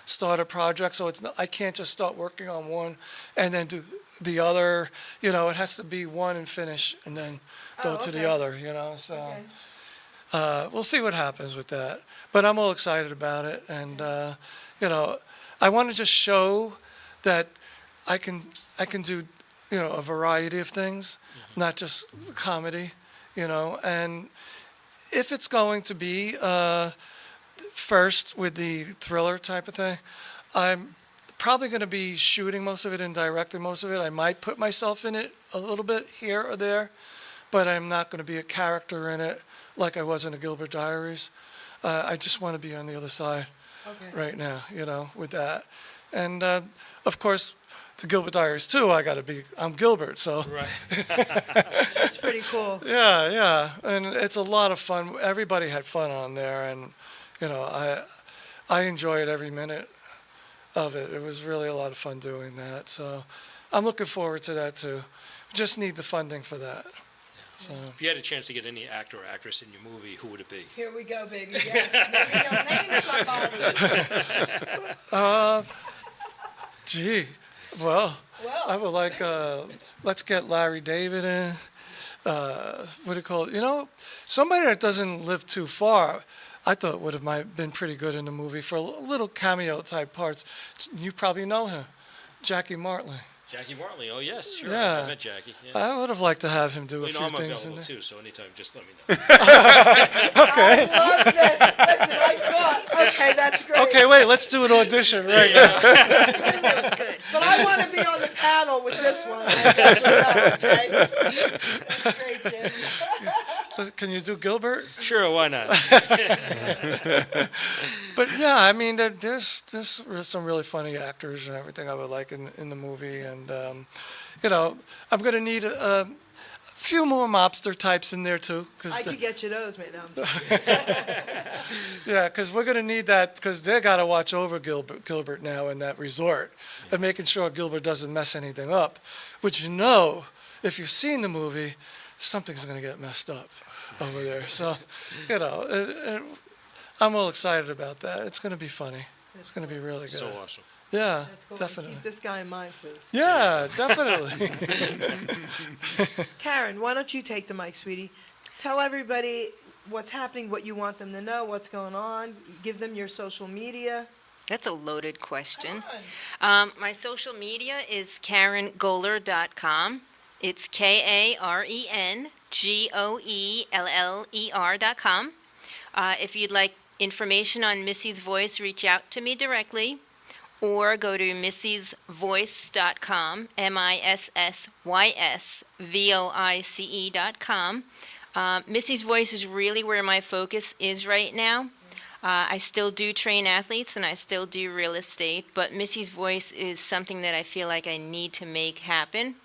start a project. So I can't just start working on one and then do the other. You know, it has to be one and finish and then go to okay. the other. You know, so. Okay. We'll see what happens with that. But I'm all excited about it. And, you know, I want to just show that I can do, you know, a variety of things, not just comedy, you know. And if it's going to be first with the thriller type of thing, I'm probably going to be shooting most of it and directing most of it. I might put myself in it a little bit here or there, but I'm not going to be a character in it like I was in the Gilbert Diaries. I just want to be on the other side right now, with that. And of course, the Gilbert Diaries too. I'm Gilbert, so Right. That's pretty cool. yeah, and it's a lot of fun. Everybody had fun on there, and I enjoyed every minute of it. It was really a lot of fun doing that. So I'm looking forward to that too. Just need the funding for that. So If you had a chance to get any actor or actress in your movie, who would it be? Here we go, baby. Yes. Maybe you'll name somebody. gee, well, Well. I would like let's get Larry David in. What do you call it? Somebody that doesn't live too far. I thought would have been pretty good in the movie for little cameo type parts. You probably know him, Jackie Martley. Jackie Martley. Oh, yes, sure. Yeah. I met Jackie. Yeah. I would have liked to have him do a Well, few I'm things in available there. too, so anytime, just let me know. I love this. Listen, I thought, okay, that's great. Okay, wait, let's do an audition right now. That was good. But I want to be on the panel with this one. Okay? That's great, Jim. Can you do Gilbert? Sure, why not? But yeah, I mean, there's some really funny actors and everything I would like in the movie, and I'm gonna need a few more mobster types in there too, I could get you those, man. No, yeah, because we're gonna need that because they gotta watch over Gilbert now in that resort, and making sure Gilbert doesn't mess anything up, which if you've seen the movie, something's gonna get messed up over there. So, I'm all excited about that. It's gonna be funny. It's gonna be really good. So awesome. Yeah, that's cool. definitely. Keep this guy in mind, please. Yeah, definitely. Karen, why don't you take the mic, sweetie? Tell everybody what's happening, what you want them to know, what's going on. Give them your social media. That's a loaded question. Come on. My social media is KarenGoller.com. It's KarenGoeller.com. If you'd like information on Missy's Voice, reach out to me directly, or go to missysvoice.com, MISSYSVOICE.com. Missy's Voice is really where my focus is right now. I still do train athletes and I still do real estate, but Missy's Voice is something that I feel like I need to make happen.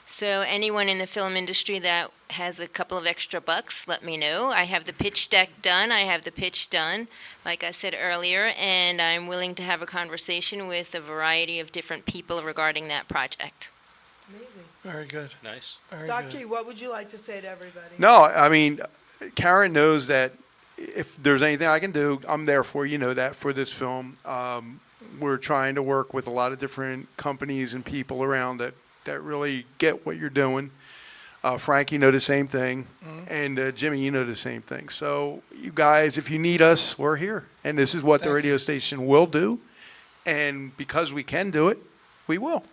So anyone in the film industry that has a couple of extra bucks, let me know. I have the pitch deck done. I have the pitch done, like I said earlier, and I'm willing to have a conversation with a variety of different people regarding that project. Amazing. Very good. Nice. Very Dr. good. E, what would you like to say to everybody? No, I mean, Karen knows that if there's anything I can do, I'm there for you. Know that for this film. We're trying to work with a lot of different companies and people around that really get what you're doing. Frank, you know the same thing. And Jimmy, you know the same thing. So you guys, if you need us, we're here. And this is what the radio station will do. And because we can do it, we will.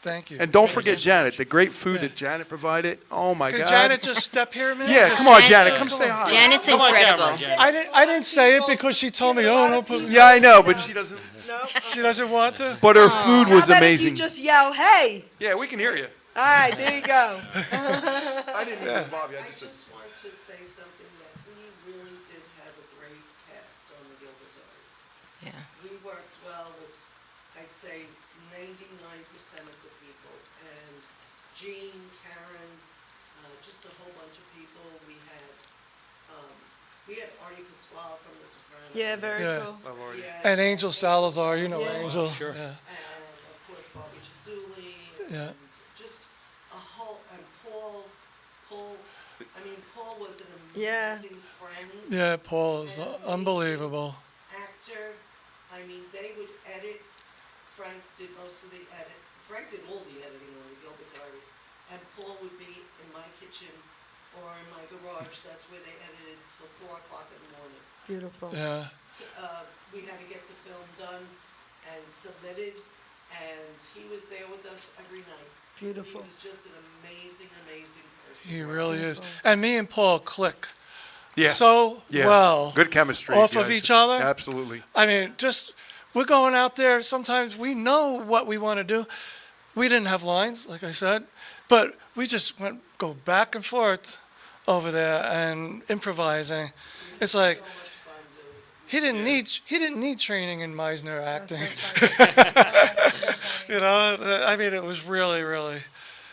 Thank you. And don't forget Janet, the great food that Janet provided. Oh my Could God. Janet just step here a minute? Yeah, Just- come on, Janet, come say hi. Janet's Come on, incredible. camera, Janet. I didn't say it because she told me, oh, no, put, Yeah, I know, but she doesn't. No? she doesn't want to. But her food was How about amazing. if you just yell, hey? Yeah, we can hear you. All right, there you go. I didn't mean to bother you. I just want to say something that we really did have a great cast on the Gilbert Diaries. Yeah. We worked well with, I'd say, 99% of the people. And Jean, Karen, just a whole bunch of people. We had Artie Pasquale from The Sopranos. Yeah, very Yeah. cool. We had- And Angel Salazar, you know Yeah. Angel. Sure. Yeah. And of course Bobby Chizzuli. Yeah. And just a whole, and Paul, I mean, Paul was an Yeah. amazing friend. Yeah, Paul is unbelievable. Actor, I mean, they would edit. Frank did most of the edit. Frank did all the editing on the Gilbert Diaries. And Paul would be in my kitchen or in my garage. That's where they edited till 4 o'clock in the morning. Beautiful. Yeah. We had to get the film done and submitted, and he was there with us every night. Beautiful. He was just an amazing, amazing person. He really is. And me and Paul click Yeah. so Yeah. well. Good chemistry. Off you of guys. each other? Absolutely. I mean, just we're going out there. Sometimes we know what we want to do. We didn't have lines, like I said, but we just go back and forth over there and improvising. It's like he didn't need training in Meisner acting. You know, I mean, it was really, really,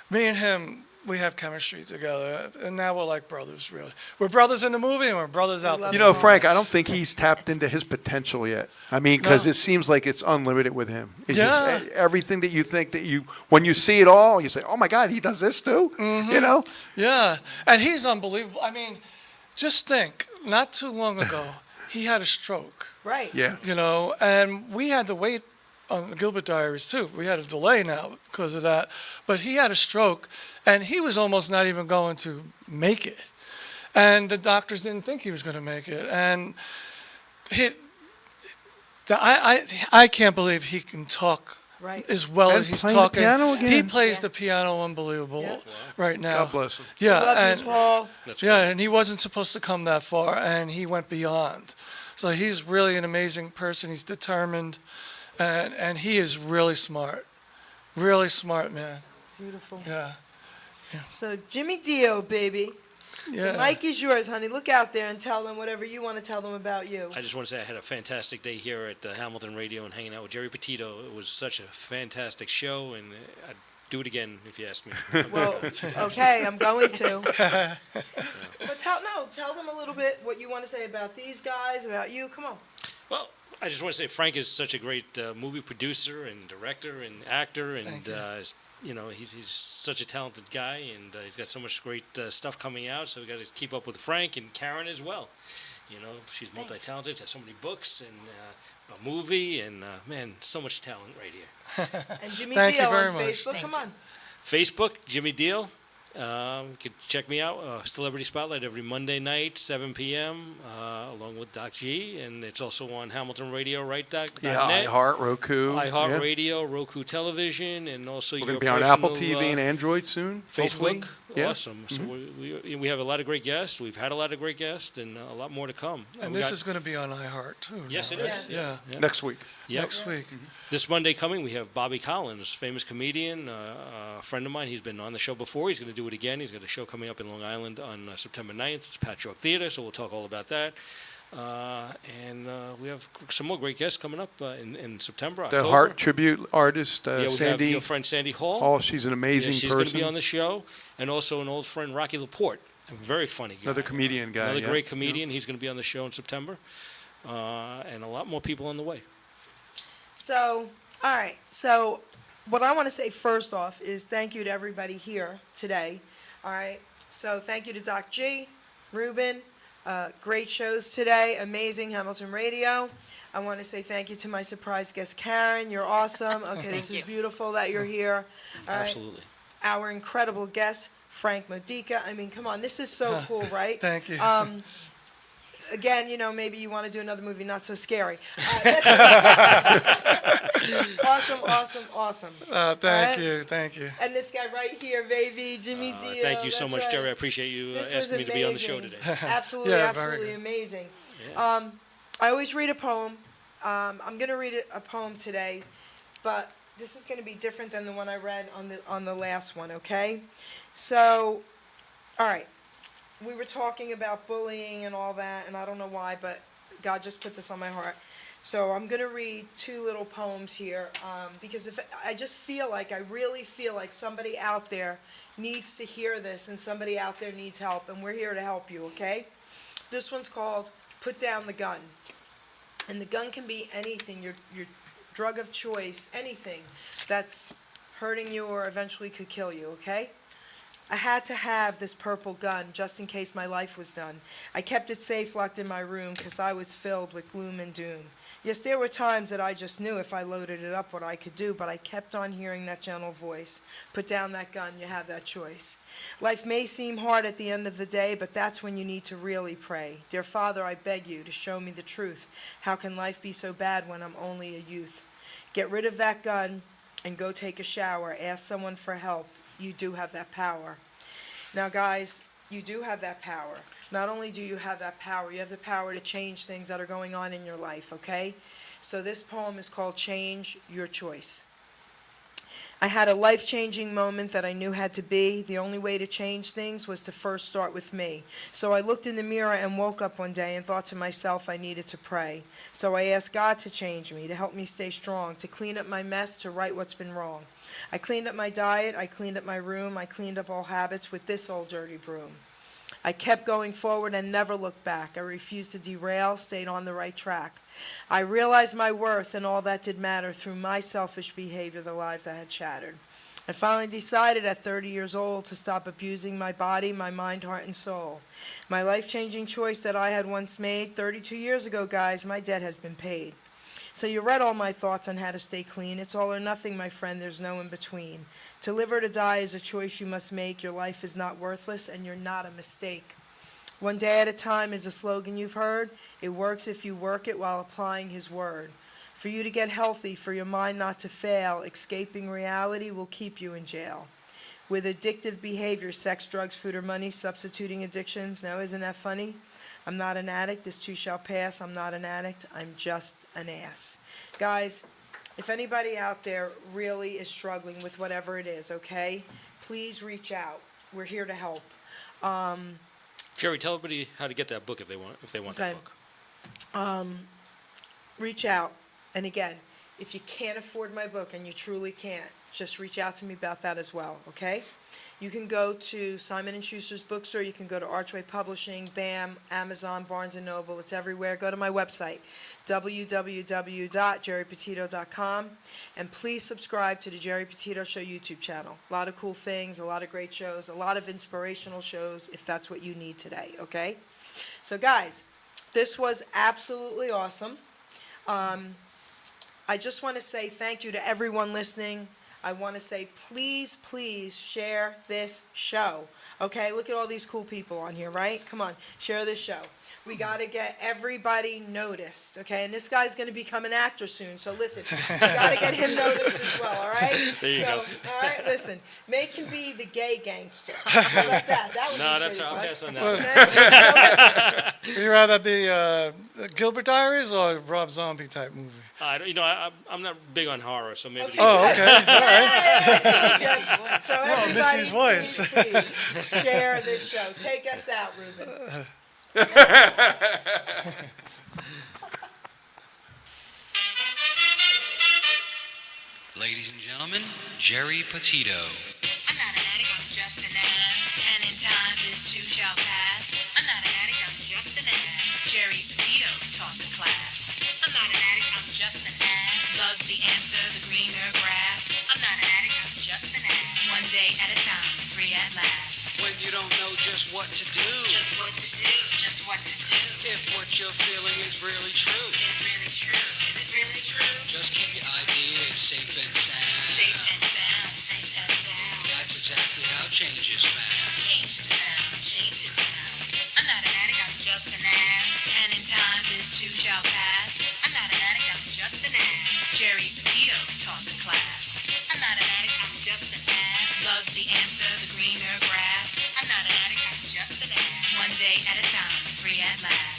me and him, we have chemistry together, and now we're like brothers, really. We're brothers in the movie, and we're brothers out there. You know, Frank, I don't think he's tapped into his potential yet. I mean, because No. it seems like it's unlimited with him. It's Yeah. just everything that you think that when you see it all, you say, oh my God, he does this too? You know? Yeah, and he's unbelievable. I mean, just think, not too long ago, he had a stroke, Right. Yeah. you know, and we had to wait on the Gilbert Diaries too. We had a delay now because of that. But he had a stroke, and he was almost not even going to make it. And the doctors didn't think he was going to make it. And I can't believe he can talk Right. as well And as he's playing the talking. piano again. He plays Yeah. the piano unbelievable Yeah. right now. God bless him. Yeah, Love and you, Paul. That's yeah, great. and he wasn't supposed to come that far, and he went beyond. So he's really an amazing person. He's determined, and he is really smart man. Beautiful. Yeah, So Jimmy Dio, baby. The yeah. mic is yours, honey. Look out there and tell them whatever you want to tell them about you. I just want to say I had a fantastic day here at Hamilton Radio and hanging out with Geri Petito. It was such a fantastic show, and I'd do it again if you asked me. Well, okay, I'm going to. But tell them a little bit what you want to say about these guys, about you. Come on. Well, I just want to say Frank is such a great movie producer and director and actor, and Thank you. you know, he's such a talented guy, and he's got so much great stuff coming out. So we got to keep up with Frank and Karen as well. You know, she's multi-talented, has so many books and a movie, and man, so much talent right here. And Jimmy Thank you Dio very on much. Facebook. Come on. Facebook, Jimmy Deal. You can check me out, Celebrity Spotlight, every Monday night, 7 p.m., along with Doc G. And it's also on Hamilton Radio, right, Doc? Yeah, iHeart, Roku. iHeart yeah. Radio, Roku Television, and also We're your going to be on personal, Apple TV and Android soon. hopefully. Facebook. Yeah. Awesome. So we have a lot of great guests. We've had a lot of great guests, and a lot more to come. And We this got- is going to be on iHeart too. Yes, now, it right? is. Yeah. Yeah. Next week. Yep. Next week. This Monday coming, we have Bobby Collins, famous comedian, a friend of mine. He's been on the show before. He's going to do it again. He's got a show coming up in Long Island on September 9th. It's Patchwork Theater, so we'll talk all about that. And we have some more great guests coming up in September, The October. Heart tribute artist, Yeah, we have Sandy your friend Sandy Hall. Hall. She's an amazing Yeah, she's going to person. be on the show. And also an old friend, Rocky Laporte, a very funny guy. Another comedian guy. Another yeah. great comedian. He's going to be on the show in September. And a lot more people on the way. So, all right. So, what I want to say first off is thank you to everybody here today. All right. So, thank you to Doc G, Ruben. Great shows today. Amazing Hamilton Radio. I want to say thank you to my surprise guest, Karen. You're awesome. Okay, this is beautiful that you're here. All right. Absolutely. Our incredible guest, Frank Modica. I mean, come on. This is so cool, right? Thank you. Again, you know, maybe you want to do another movie, Not So Scary. Awesome. Thank you. And this guy right here, baby, Jimmy Dio. Thank you so that's much, right. Jerry. I appreciate you This was asking me to be on the show amazing. today. Absolutely, Yeah, very absolutely good. amazing. Yeah. I always read a poem. I'm going to read a poem today, but this is going to be different than the one I read on the last one, okay? So, all right. We were talking about bullying and all that, and I don't know why, but God just put this on my heart. So I'm going to read two little poems here because I just feel like, I really feel like somebody out there needs to hear this and somebody out there needs help, and we're here to help you, okay? This one's called Put Down the Gun. And the gun can be anything, your drug of choice, anything that's hurting you or eventually could kill you, okay? I had to have this purple gun just in case my life was done. I kept it safe locked in my room because I was filled with gloom and doom. Yes, there were times that I just knew if I loaded it up what I could do, but I kept on hearing that gentle voice. Put down that gun, you have that choice. Life may seem hard at the end of the day, but that's when you need to really pray. Dear Father, I beg you to show me the truth. How can life be so bad when I'm only a youth? Get rid of that gun and go take a shower. Ask someone for help. You do have that power. Now, guys, you do have that power. Not only do you have that power, you have the power to change things that are going on in your life, okay? So this poem is called Change Your Choice. I had a life-changing moment that I knew had to be. The only way to change things was to first start with me. So I looked in the mirror and woke up one day and thought to myself I needed to pray. So I asked God to change me, to help me stay strong, to clean up my mess, to right what's been wrong. I cleaned up my diet, I cleaned up my room, I cleaned up all habits with this old dirty broom. I kept going forward and never looked back. I refused to derail, stayed on the right track. I realized my worth and all that did matter through my selfish behavior, the lives I had shattered. I finally decided at 30 years old to stop abusing my body, my mind, heart, and soul. My life-changing choice that I had once made 32 years ago, guys, my debt has been paid. So you read all my thoughts on how to stay clean. It's all or nothing, my friend. There's no in between. To live or to die is a choice you must make. Your life is not worthless, and you're not a mistake. One day at a time is a slogan you've heard. It works if you work it while applying His word. For you to get healthy, for your mind not to fail, escaping reality will keep you in jail. With addictive behavior, sex, drugs, food, or money, substituting addictions. Now, isn't that funny? I'm not an addict. This too shall pass. I'm not an addict. I'm just an ass. Guys, if anybody out there really is struggling with whatever it is, okay, please reach out. We're here to help. Geri, tell everybody how to get that book if they want that Okay. book. Reach out. And again, if you can't afford my book, and you truly can't, just reach out to me about that as well, okay? You can go to Simon & Schuster's bookstore. You can go to Archway Publishing, BAM, Amazon, Barnes & Noble. It's everywhere. Go to my website, www.geripetito.com. And please subscribe to the Geri Petito Show YouTube channel. A lot of cool things, a lot of great shows, a lot of inspirational shows, if that's what you need today, okay? So, guys, this was absolutely awesome. I just want to say thank you to everyone listening. I want to say please, please share this show. Okay, look at all these cool people on here, right? Come on, share this show. We got to get everybody noticed, okay? And this guy's going to become an actor soon, so listen, we got to get him noticed as well, all right? There you go. All right, listen, make him be the gay gangster. How about that? That would No, be that's pretty I'll fun. pass on that. Okay? So listen, Would you rather be Gilbert Diaries or Rob Zombie type movie? I'm not big on horror, so maybe. Okay. Oh, okay. All right. Yeah. So everybody, Missy's voice. please share this show. Take us out, Ruben. Ladies and gentlemen, Geri Petito. I'm not an addict, I'm just an ass. And in time, this too shall pass. I'm not an addict, I'm just an ass. Geri Petito taught the class. I'm not an addict, I'm just an ass. Loves the answer, the greener grass. I'm not an addict, I'm just an ass. One day at a time, free at last. When you don't know just what to do. Just what to do, just what to do. If what you're feeling is really true. Is it really true? Is it really true? Just keep your ideas safe and sound. Safe and sound, safe and sound. That's exactly how change is found. Change is found, change is found. I'm not an addict, I'm just an ass. And in time, this too shall pass. I'm not an addict, I'm just an ass. Geri Petito taught the class. I'm not an addict, I'm just an ass. Loves the answer, the greener grass. I'm not an addict, I'm just an ass. One day at a time, free at last.